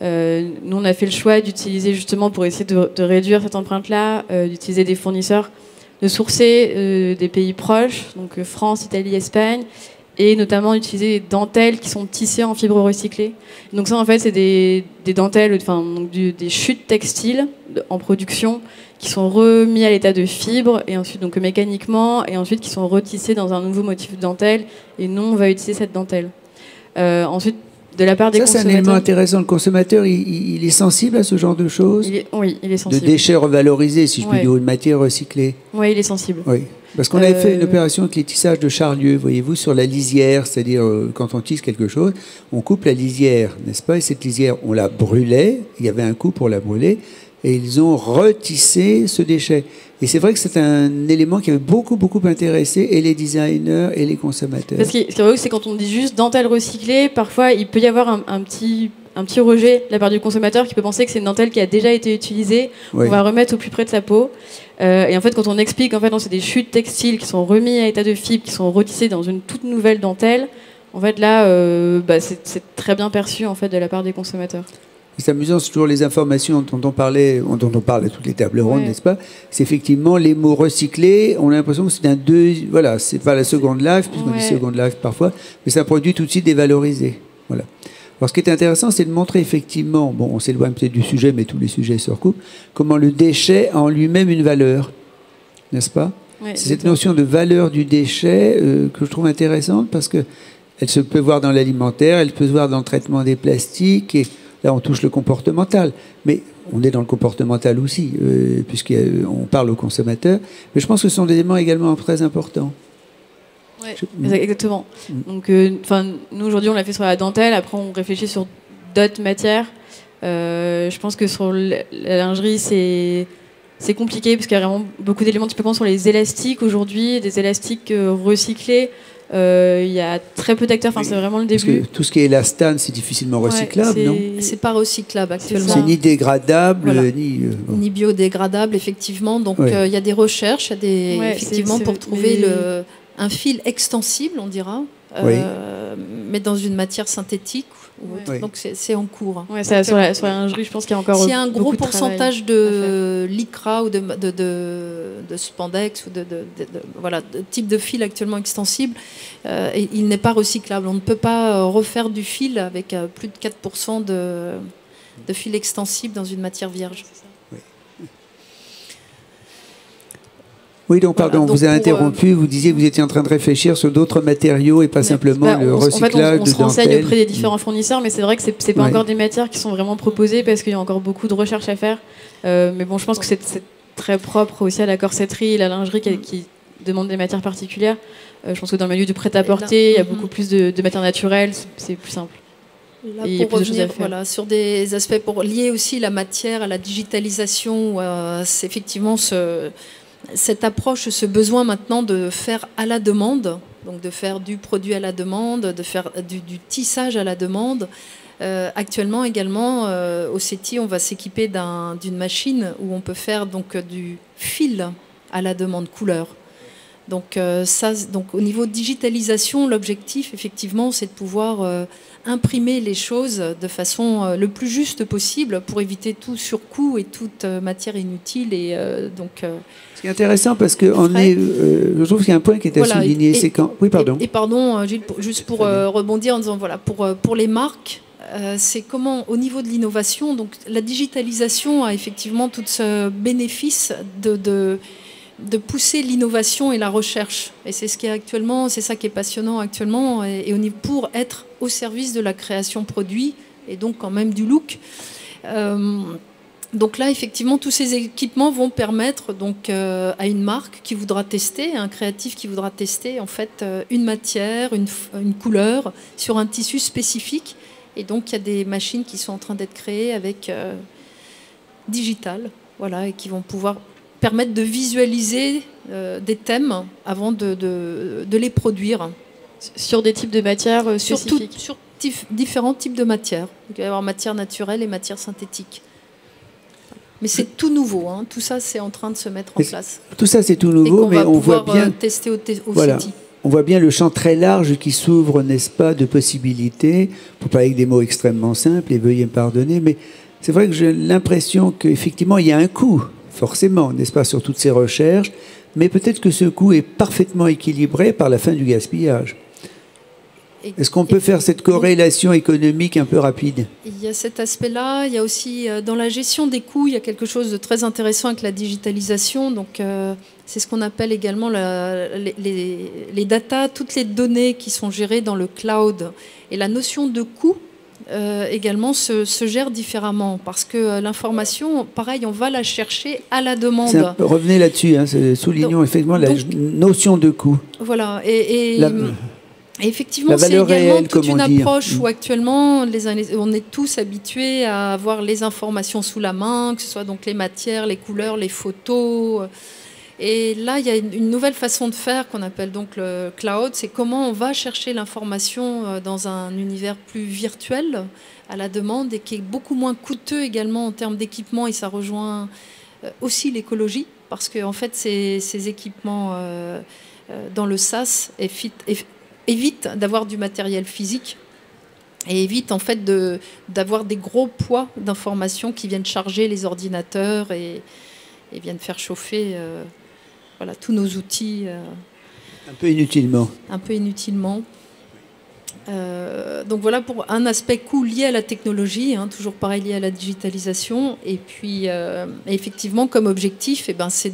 Nous, on a fait le choix d'utiliser, justement, pour essayer de réduire cette empreinte-là, d'utiliser des fournisseurs, de sourcer des pays proches, donc France, Italie, Espagne, et notamment d'utiliser des dentelles qui sont tissées en fibres recyclées. Donc ça, en fait, c'est des dentelles, des chutes textiles en production, qui sont remis à l'état de fibre et ensuite donc mécaniquement et ensuite qui sont retissés dans un nouveau motif de dentelle et nous on va utiliser cette dentelle. Ensuite de la part des consommateurs. Ça c'est un élément intéressant. Le consommateur il est sensible à ce genre de choses. Oui, il est sensible. De déchets revalorisés si je puis dire, ou de matière recyclée. Oui, il est sensible. Oui. Parce qu'on avait fait une opération de tissage de charlieu, voyez-vous, sur la lisière, c'est-à-dire quand on tisse quelque chose, on coupe la lisière, n'est-ce pas? Et cette lisière, on la brûlait, il y avait un coup pour la brûler, et ils ont retissé ce déchet. Et c'est vrai que c'est un élément qui avait beaucoup intéressé et les designers et les consommateurs. Parce que ce qui est vrai, c'est quand on dit juste dentelle recyclée, parfois il peut y avoir un petit rejet de la part du consommateur qui peut penser que c'est une dentelle qui a déjà été utilisée, on va remettre au plus près de sa peau. Et en fait, quand on explique, en fait, non, c'est des chutes textiles qui sont remis à état de fibre, qui sont retissées dans une toute nouvelle dentelle. En fait, là, c'est très bien perçu en fait de la part des consommateurs. C'est amusant, c'est toujours les informations dont on parle à toutes les tables rondes, n'est-ce pas? C'est effectivement les mots recyclés. On a l'impression que c'est voilà, c'est pas la seconde life, puisqu'on dit seconde life parfois, mais c'est un produit tout de suite dévalorisé. Voilà. Alors, ce qui est intéressant, c'est de montrer effectivement, bon, on s'éloigne peut-être du sujet, mais tous les sujets se recoupent, comment le déchet a en lui-même une valeur, n'est-ce pas? C'est cette notion de valeur du déchet que je trouve intéressante parce que elle se peut voir dans l'alimentaire, elle peut se voir dans le traitement des plastiques et là, on touche le comportemental, mais on est dans le comportemental aussi, puisqu'on parle aux consommateurs. Mais je pense que ce sont des éléments également très importants. Oui, exactement. Donc, nous, aujourd'hui, on l'a fait sur la dentelle. Après, on réfléchit sur d'autres matières. Je pense que sur la lingerie, c'est compliqué, parce qu'il y a vraiment beaucoup d'éléments. Typiquement sur les élastiques, aujourd'hui, des élastiques recyclés. Il y a très peu d'acteurs, c'est vraiment le début. Parce que tout ce qui est élastane, c'est difficilement recyclable, non? C'est pas recyclable actuellement. C'est ni dégradable, ni biodégradable, effectivement. Donc il y a des recherches, effectivement, pour trouver un fil extensible, on dira, mais dans une matière synthétique. Donc c'est en cours. Sur la lingerie, je pense qu'il y a encore s'il y a un gros pourcentage de lycra ou de spandex ou de type de fil actuellement extensible, et il n'est pas recyclable. On ne peut pas refaire du fil avec plus de 4% de fil extensible dans une matière vierge. Oui, donc pardon, vous avez interrompu, vous disiez que vous étiez en train de réfléchir sur d'autres matériaux et pas simplement le recyclage on se renseigne auprès des différents fournisseurs, mais c'est vrai que c'est pas encore des matières qui sont vraiment proposées parce qu'il y a encore beaucoup de recherches à faire. Mais bon, je pense que c'est très propre aussi à la corsetterie et la lingerie qui demandent des matières particulières. Je pense que dans le milieu du prêt-à-porter, il y a beaucoup plus de matières naturelles, c'est plus simple. Là, pour revenir sur des aspects liés aussi la matière à la digitalisation, c'est effectivement cette approche, ce besoin maintenant de faire à la demande, donc de faire du produit à la demande, de faire du tissage à la demande. Actuellement également, au CETI, on va s'équiper d'une machine où on peut faire donc du fil à la demande couleur. Donc au niveau de digitalisation, l'objectif effectivement, c'est de pouvoir imprimer les choses de façon le plus juste possible pour éviter tout surcoût et toute matière inutile. Et ce qui est intéressant parce que je trouve qu'il y a un point qui est à souligner, c'est quand. Oui, pardon. Et pardon, Gilles, juste pour rebondir en disant pour les marques. C'est comment, au niveau de l'innovation, donc la digitalisation a effectivement tout ce bénéfice de pousser l'innovation et la recherche. Et c'est ça qui est passionnant actuellement, et pour être au service de la création produit, et donc quand même du look. Donc là, effectivement, tous ces équipements vont permettre donc, à une marque qui voudra tester, à un créatif qui voudra tester en fait, une matière, une couleur sur un tissu spécifique. Et donc, il y a des machines qui sont en train d'être créées avec digital, voilà, et qui vont pouvoir permettre de visualiser des thèmes avant de les produire. Sur des types de matières spécifiques. Sur différents types de matières. Il peut y avoir matière naturelle et matière synthétique. Mais c'est tout nouveau, hein. Tout ça c'est en train de se mettre en place. Tout ça c'est tout nouveau, mais on voit bien tester au voilà. City. On voit bien le champ très large qui s'ouvre, n'est-ce pas, de possibilités. Pour parler avec des mots extrêmement simples, et veuillez me pardonner, mais c'est vrai que j'ai l'impression qu'effectivement il y a un coût, forcément, n'est-ce pas, sur toutes ces recherches, mais peut-être que ce coût est parfaitement équilibré par la fin du gaspillage. Est-ce qu'on peut faire cette corrélation économique un peu rapide? Il y a cet aspect-là. Il y a aussi, dans la gestion des coûts, il y a quelque chose de très intéressant avec la digitalisation. Donc, c'est ce qu'on appelle également les data, toutes les données qui sont gérées dans le cloud. Et la notion de coût également se gère différemment. Parce que l'information, pareil, on va la chercher à la demande. Revenez là-dessus, hein, soulignons effectivement la notion de coût. Voilà. Et effectivement, c'est également toute une approche où actuellement, on est tous habitués à avoir les informations sous la main, que ce soit donc les matières, les couleurs, les photos. Et là, il y a une nouvelle façon de faire qu'on appelle donc le cloud. C'est comment on va chercher l'information dans un univers plus virtuel à la demande et qui est beaucoup moins coûteux également en termes d'équipement. Et ça rejoint aussi l'écologie parce que en fait, ces équipements dans le SaaS évite d'avoir du matériel physique et évite en fait d'avoir des gros poids d'informations qui viennent charger les ordinateurs et viennent faire chauffer voilà, tous nos outils. Un peu inutilement. Un peu inutilement. Donc voilà pour un aspect coût lié à la technologie, hein, toujours pareil lié à la digitalisation. Et puis effectivement comme objectif, c'est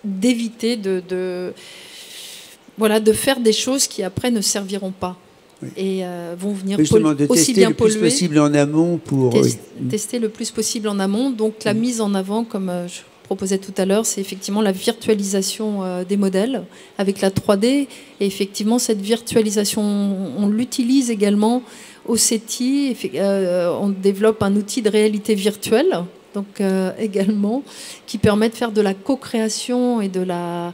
d'éviter de faire des choses qui après ne serviront pas et vont venir aussi bien polluer. Le plus possible en amont pour tester le plus possible en amont. Donc la mise en avant, comme je proposais tout à l'heure, c'est effectivement la virtualisation des modèles avec la 3D. Et effectivement, cette virtualisation, on l'utilise également au CETI. On développe un outil de réalité virtuelle. Donc également, qui permet de faire de la co-création et de la...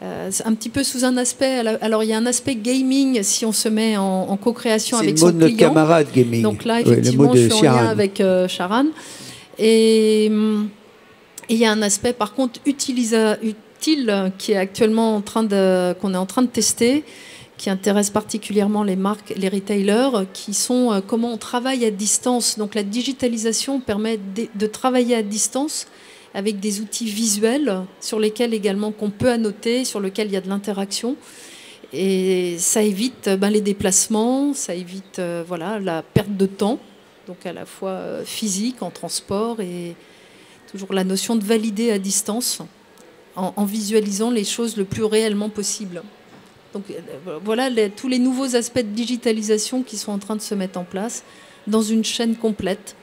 un petit peu sous un aspect... Alors il y a un aspect gaming si on se met en co-création avec son client. C'est le mot de notre camarade gaming. Donc là, effectivement, je suis en lien avec Sharan. Et il y a un aspect, par contre, utile qui est actuellement qu'on est en train de tester, qui intéresse particulièrement les marques, les retailers, qui sont comment on travaille à distance. Donc la digitalisation permet de travailler à distance avec des outils visuels sur lesquels également qu'on peut annoter, sur lesquels il y a de l'interaction. Et ça évite les déplacements, ça évite la perte de temps, donc à la fois physique, en transport, et toujours la notion de valider à distance en visualisant les choses le plus réellement possible. Donc voilà tous les nouveaux aspects de digitalisation qui sont en train de se mettre en place dans une chaîne complète.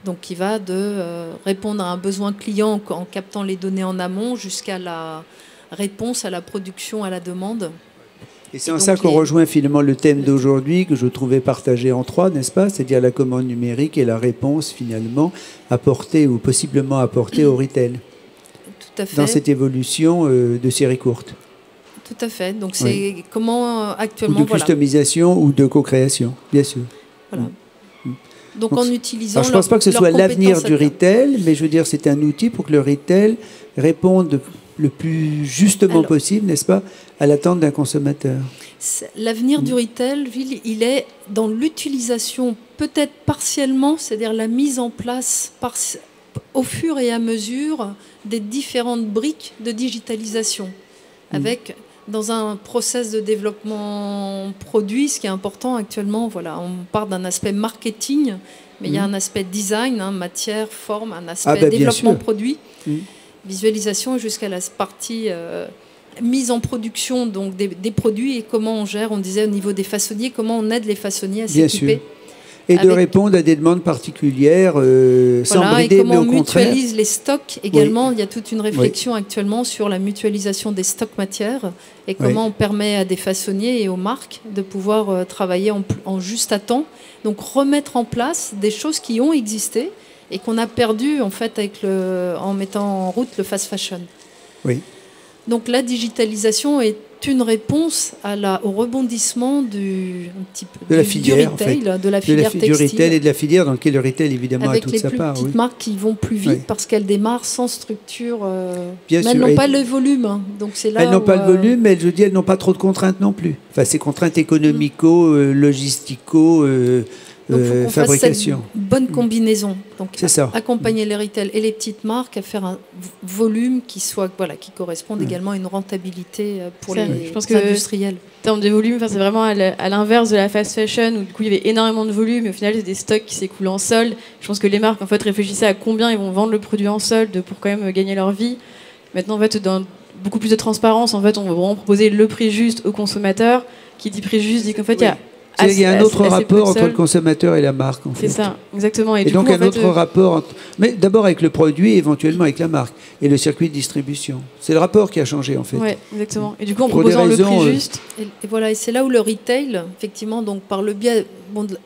Donc qui va de répondre à un besoin client en captant les données en amont jusqu'à la réponse à la production, à la demande. Et c'est en ça qu'on rejoint finalement le thème d'aujourd'hui que je trouvais partagé en trois, n'est-ce pas? C'est-à-dire la commande numérique et la réponse finalement apportée ou possiblement apportée au retail. Tout à fait. Dans cette évolution de série courte. Tout à fait. Donc c'est comment actuellement... Ou de customisation ou de co-création, bien sûr. Voilà. Donc en utilisant... Alors, je ne pense pas que ce soit l'avenir du retail, mais je veux dire c'est un outil pour que le retail réponde le plus justement possible, n'est-ce pas, à l'attente d'un consommateur. L'avenir du retail, il est dans l'utilisation, peut-être partiellement, c'est-à-dire la mise en place au fur et à mesure des différentes briques de digitalisation, avec dans un process de développement produit, ce qui est important actuellement, on part d'un aspect marketing, mais il y a un aspect design, matière, forme, un aspect développement produit. visualisation jusqu'à la partie mise en production donc des produits et comment on gère, on disait au niveau des façonniers, comment on aide les façonniers à s'équiper. Et de répondre à des demandes particulières sans brider, et comment mais au on contraire. mutualise les stocks également. Oui. Il y a toute une réflexion actuellement sur la mutualisation des stocks matières et comment on permet à des façonniers et aux marques de pouvoir travailler en juste à temps. Donc remettre en place des choses qui ont existé et qu'on a perdues en fait en mettant en route le fast fashion. Oui. Donc la digitalisation est une réponse au rebondissement du filière, retail, en fait. de la filière textile. Du retail et de la filière dans laquelle le retail évidemment avec a toute sa part. Avec les plus petites marques qui vont plus vite parce qu'elles démarrent sans structure. Bien mais sûr. elles n'ont pas le volume. Hein. Donc c'est là elles n'ont pas le volume, mais je dis elles n'ont pas trop de contraintes non plus. Enfin, ces contraintes économico, logistico, donc il faut qu'on fabrication. fasse cette bonne combinaison. Donc c'est ça. Accompagner les retail et les petites marques à faire un volume qui corresponde également à une rentabilité pour les industriels. En termes de volume, c'est vraiment à l'inverse de la fast fashion où du coup il y avait énormément de volume et au final c'est des stocks qui s'écoulent en solde. Je pense que les marques en fait réfléchissaient à combien ils vont vendre le produit en solde pour quand même gagner leur vie. Maintenant en fait dans beaucoup plus de transparence, en fait on va vraiment proposer le prix juste au consommateur. Qui dit prix juste dit qu'en fait il y a un autre rapport entre le consommateur et la marque. C'est ça, exactement. Et donc un autre rapport, mais d'abord avec le produit, éventuellement avec la marque et le circuit de distribution. C'est le rapport qui a changé en fait. Oui, exactement. Et du coup, en proposant le prix juste. Et voilà, et c'est là où le retail, effectivement, donc par le biais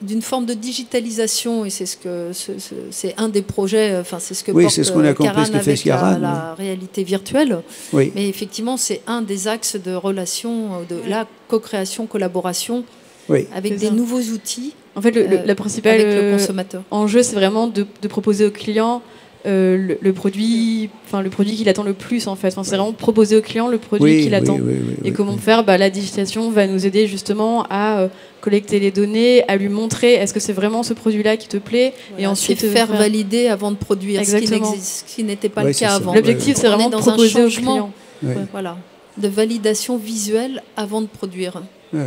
d'une forme de digitalisation, et c'est un des projets, enfin c'est ce que porte c'est ce qu'on a compris, ce que fait avec la réalité virtuelle. Oui. Mais effectivement, c'est un des axes de relation, de la co-création, collaboration. Oui. Avec des nouveaux outils. En fait, la principale avec le consommateur. Enjeu, c'est vraiment de proposer au client le produit qu'il attend le plus en fait. C'est vraiment proposer au client le produit qu'il attend. Et comment faire la digitalisation va nous aider justement à collecter les données, à lui montrer est-ce que c'est vraiment ce produit-là qui te plaît et ensuite faire valider avant de produire. Exactement. Ce qui n'était pas le cas avant. L'objectif, c'est vraiment de proposer au client. Voilà, de validation visuelle avant de produire. Ouais.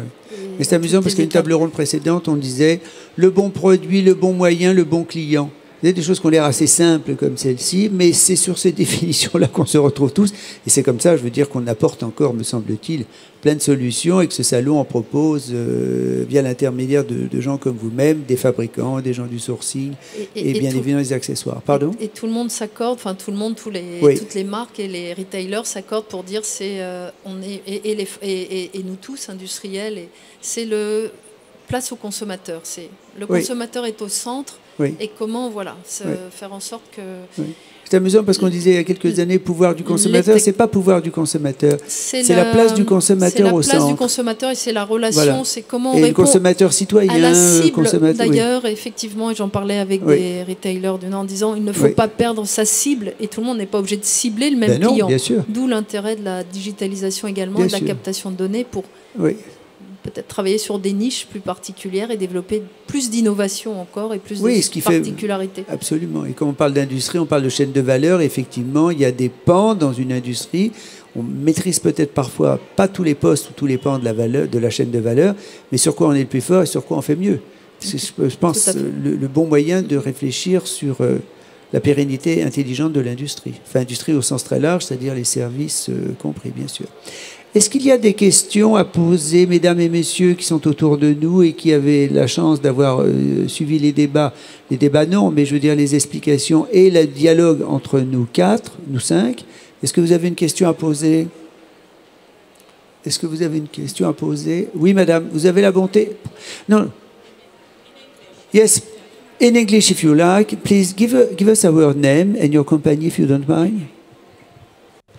Mais c'est amusant parce qu'à une table ronde précédente, on disait le bon produit, le bon moyen, le bon client. Il y a des choses qui ont l'air assez simples comme celle-ci, mais c'est sur ces définitions-là qu'on se retrouve tous. Et c'est comme ça, je veux dire, qu'on apporte encore, me semble-t-il, plein de solutions et que ce salon en propose via l'intermédiaire de gens comme vous-même, des fabricants, des gens du sourcing et bien évidemment des accessoires. Pardon ? Et tout le monde s'accorde, enfin tout le monde, toutes les marques et les retailers s'accordent pour dire et nous tous, industriels, c'est le place au consommateur. Le consommateur est au centre. Et comment faire en sorte que... C'est amusant parce qu'on disait il y a quelques années pouvoir du consommateur, c'est pas pouvoir du consommateur, c'est la place du consommateur au centre. C'est la place du consommateur et c'est la relation, c'est comment on répond le consommateur citoyen, à la cible. D'ailleurs, effectivement, et j'en parlais avec des retailers en disant il ne faut pas perdre sa cible et tout le monde n'est pas obligé de cibler le même client. D'où l'intérêt de la digitalisation également, de la captation de données pour... peut-être travailler sur des niches plus particulières et développer plus d'innovation encore et plus de particularités. Absolument. Et quand on parle d'industrie, on parle de chaîne de valeur. Effectivement, il y a des pans dans une industrie. On maîtrise peut-être parfois pas tous les postes ou tous les pans de la chaîne de valeur, mais sur quoi on est le plus fort et sur quoi on fait mieux. C'est, je pense, le bon moyen de réfléchir sur la pérennité intelligente de l'industrie. Enfin, industrie au sens très large, c'est-à-dire les services compris, bien sûr. Est-ce qu'il y a des questions à poser, mesdames et messieurs, qui sont autour de nous et qui avaient la chance d'avoir suivi les débats? Les débats, non, mais je veux dire les explications et le dialogue entre nous quatre, nous cinq. Est-ce que vous avez une question à poser? Est-ce que vous avez une question à poser? Oui, madame, vous avez la bonté? Non. Yes, in English if you like. Please give us your name and your company if you don't mind.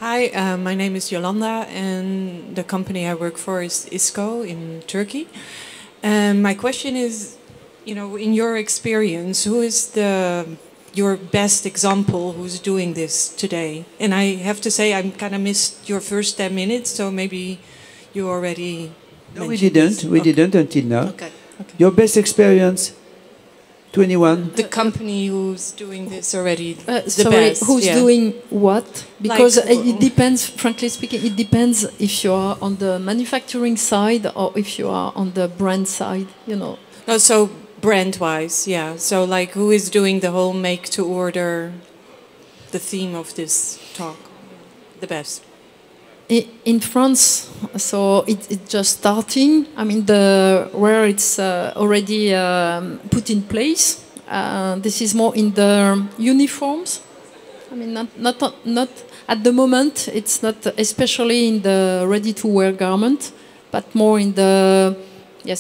Hi, my name is Yolanda and the company I work for is ISCO in Turkey. My question is, in your experience, who is your best example who's doing this today? And I have to say, I kind of missed your first 10 minutes, so maybe you already... No, we didn't. We didn't until now. Okay. Your best experience? 21. The company who's doing this already, who's doing what? Because it depends, frankly speaking, it depends if you are on the manufacturing side or if you are on the brand side, No, so brand-wise, yeah. So who is doing the whole make-to-order the theme of this talk the best? In France, so it's just starting. I mean, where it's already put in place. This is more in the uniforms. I mean, not at the moment. It's not especially in the ready-to-wear garment, but more in the I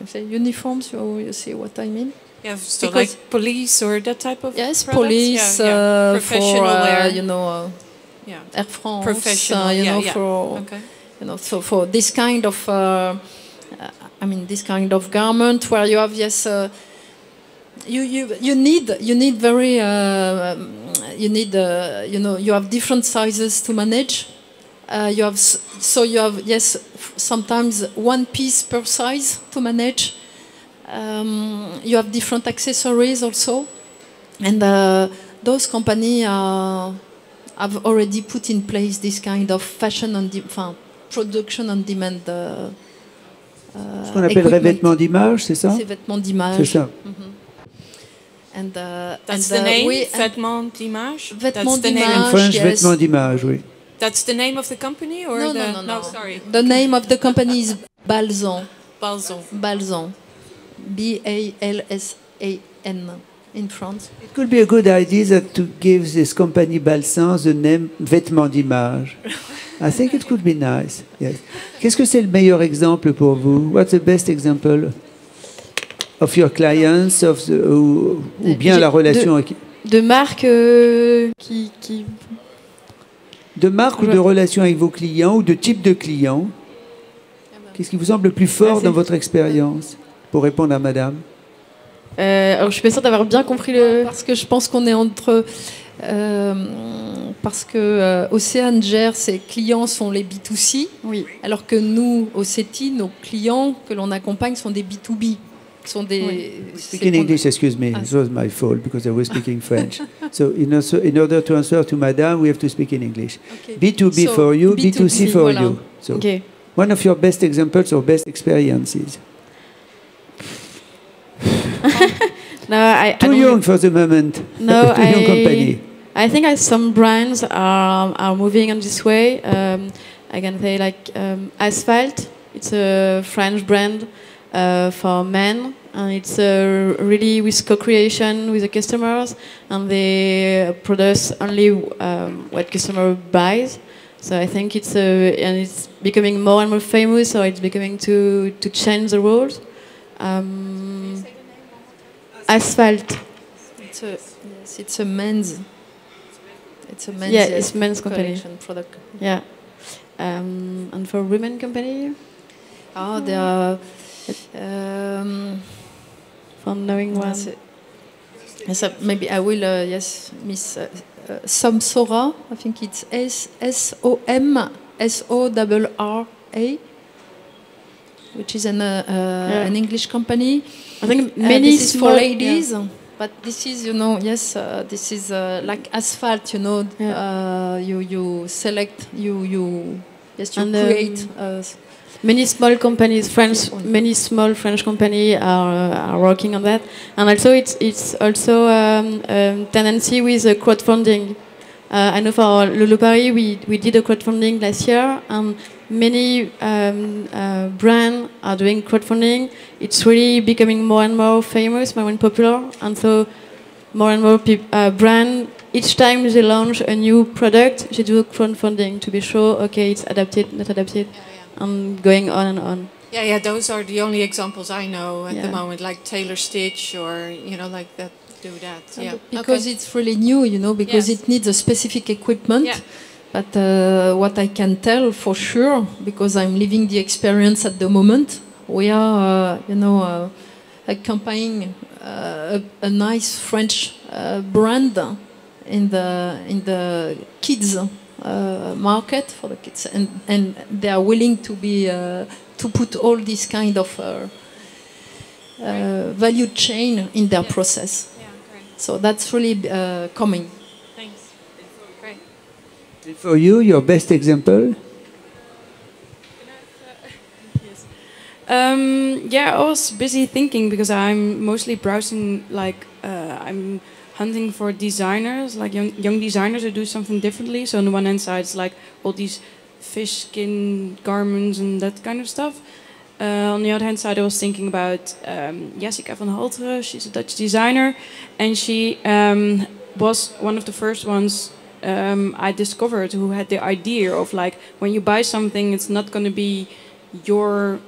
say uniforms. You see what I mean? Yeah, so Because- like police or that type of Yes, products? police Professional for wear. Air France. Professional, for Okay. so for this kind of this kind of garment where you have you need very you have different sizes to manage. You have sometimes one piece per size to manage. You have different accessories also, and those companies have already put in place this kind of fashion production on demand. Ce qu'on appelle revêtement d'image, c'est ça? C'est vêtements d'image. C'est ça. And That's the name, we- vêtements d'image? Vêtements That's the name. d'image. In French, yes. vêtements d'image, oui. That's the name of the company or No, the... no, no, no. sorry. The name of the company is Balzan. Balzan. Balzan. Balsan in France. It could be a good idea that to give this company Balsan the name vêtements d'image. I think it could be nice. Yes. Qu'est-ce que c'est le meilleur exemple pour vous? What's the best example of your clients, ou bien la relation De marques qui... de marque ou de relation avec vos clients ou de type de client? Qu'est-ce qui vous semble le plus fort dans votre expérience? Pour répondre à Madame. alors, je suis pas sûre d'avoir bien compris le... Parce que je pense qu'on est entre... parce que Océane gère, ses clients sont les B2C, Oui. alors que nous, au CETI, nos clients que l'on accompagne sont des B2B. Sont des, Speak in English, excuse me. It was my fault because I was speaking French. So in order to answer to Madame, we have to speak in English. Okay. B2B So, for you, B2C, B2C for voilà. you. So Ok. one of your best examples or best experiences. No, I Too don't- young for the moment. No, Too young company. I think some brands are moving on this way. I can say like Asphalt. It's a French brand for men, and it's really with co-creation with the customers, and they produce only what customer buys. So I think and it's becoming more and more famous. So it's becoming to change the rules. Asphalt. It's a men's. It's a men's. Yeah, it's men's company. collection product. Yeah. And for women company, Ah, they are. for knowing one. Yes, maybe I will. Yes, Miss Somsora. I think it's SOMSORRA, which is an English company. I think many this is for small- ladies, but this is this is like Asphalt. You select you And, create. Many small companies, many small French companies are working on that, and also it's also tendency with crowdfunding. I know for Lolo Paris we did a crowdfunding last year, and many brands are doing crowdfunding. It's really becoming more and more famous, more and popular, and so more and more brands. Each time they launch a new product, they do crowdfunding to be sure, okay, it's adapted, not adapted. And going on and on. Yeah, those are the only examples I know at the Yeah. moment, like Tailor Stitch or, like that, do that. Yeah. Because it's really new, because Yes. it needs a specific equipment. Yeah. But what I can tell for sure, because I'm living the experience at the moment, we are, accompanying a nice French brand in the kids market for the kids, and they are willing to be to put all this kind of value chain in their process. Yeah, great. So that's really coming. Thanks. Great. For you, your best example? Yeah, I was busy thinking because I'm mostly browsing, like I'm hunting for designers, like young designers who do something differently. So on the one hand side, it's like all these fish skin garments and that kind of stuff. On the other hand side, I was thinking about Jessica van Halteren. She's a Dutch designer, and she was one of the first ones I discovered who had the idea of like, when you buy something, it's not going to be your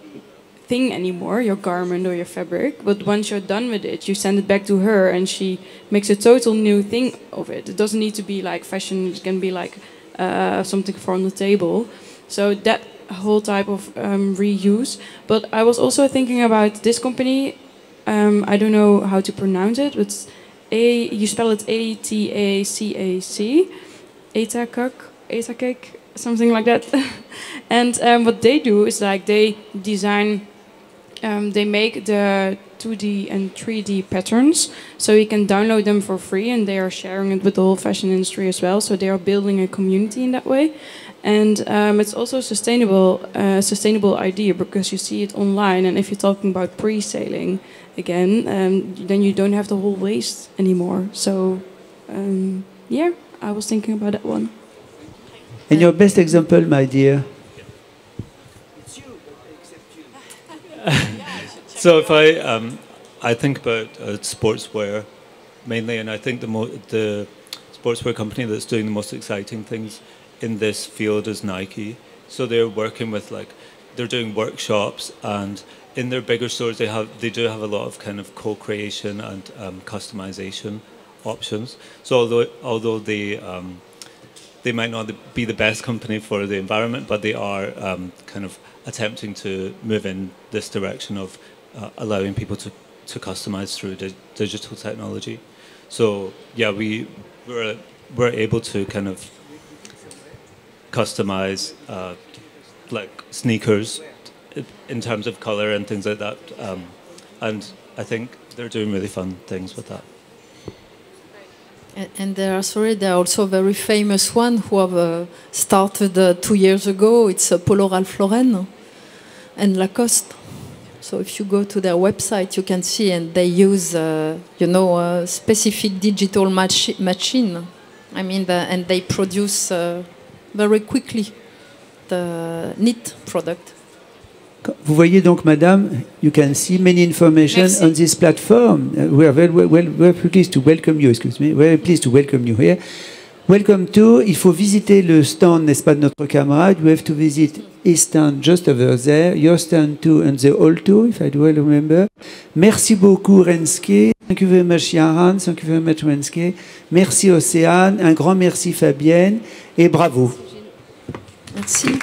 thing anymore, your garment or your fabric, but once you're done with it, you send it back to her and she makes a total new thing of it. It doesn't need to be like fashion, it can be like something for on the table. So that whole type of reuse. But I was also thinking about this company, I don't know how to pronounce it, but you spell it A-T-A-C-A-C, Etacak, something like that. And what they do is like they design, they make the 2D and 3D patterns, so you can download them for free, and they are sharing it with the whole fashion industry as well. So they are building a community in that way, and it's also a sustainable idea because you see it online. And if you're talking about pre-sailing again, then you don't have the whole waste anymore. So yeah, I was thinking about that one. And your best example, my dear? So if I think about sportswear mainly, and I think the sportswear company that's doing the most exciting things in this field is Nike. So they're working with they're doing workshops, and in their bigger stores they do have a lot of kind of co-creation and customization options. So although they might not be the best company for the environment, but they are kind of attempting to move in this direction of allowing people to customize through digital technology. So yeah, we're able to kind of customize like sneakers in terms of color and things like that, and I think they're doing really fun things with that. And there are also a very famous one who have started 2 years ago. It's Polo Ralph Lauren and Lacoste. So if you go to their website, you can see, and they use, a specific digital machine. I mean, and they produce very quickly the knit product. Vous voyez donc, madame, you can see many information Merci. on this platform. We are very pleased to welcome you. Excuse me. Very pleased to welcome you here. Welcome to. Il faut visiter le stand, n'est-ce pas, de notre camarade. You have to visit his stand just over there. Your stand too, and the hall too, if I do well remember. Merci beaucoup, Renske. Thank you very much, Yaran. Thank you very much, Renske. Merci, Océane. Un grand merci, Fabienne. Et bravo. Merci.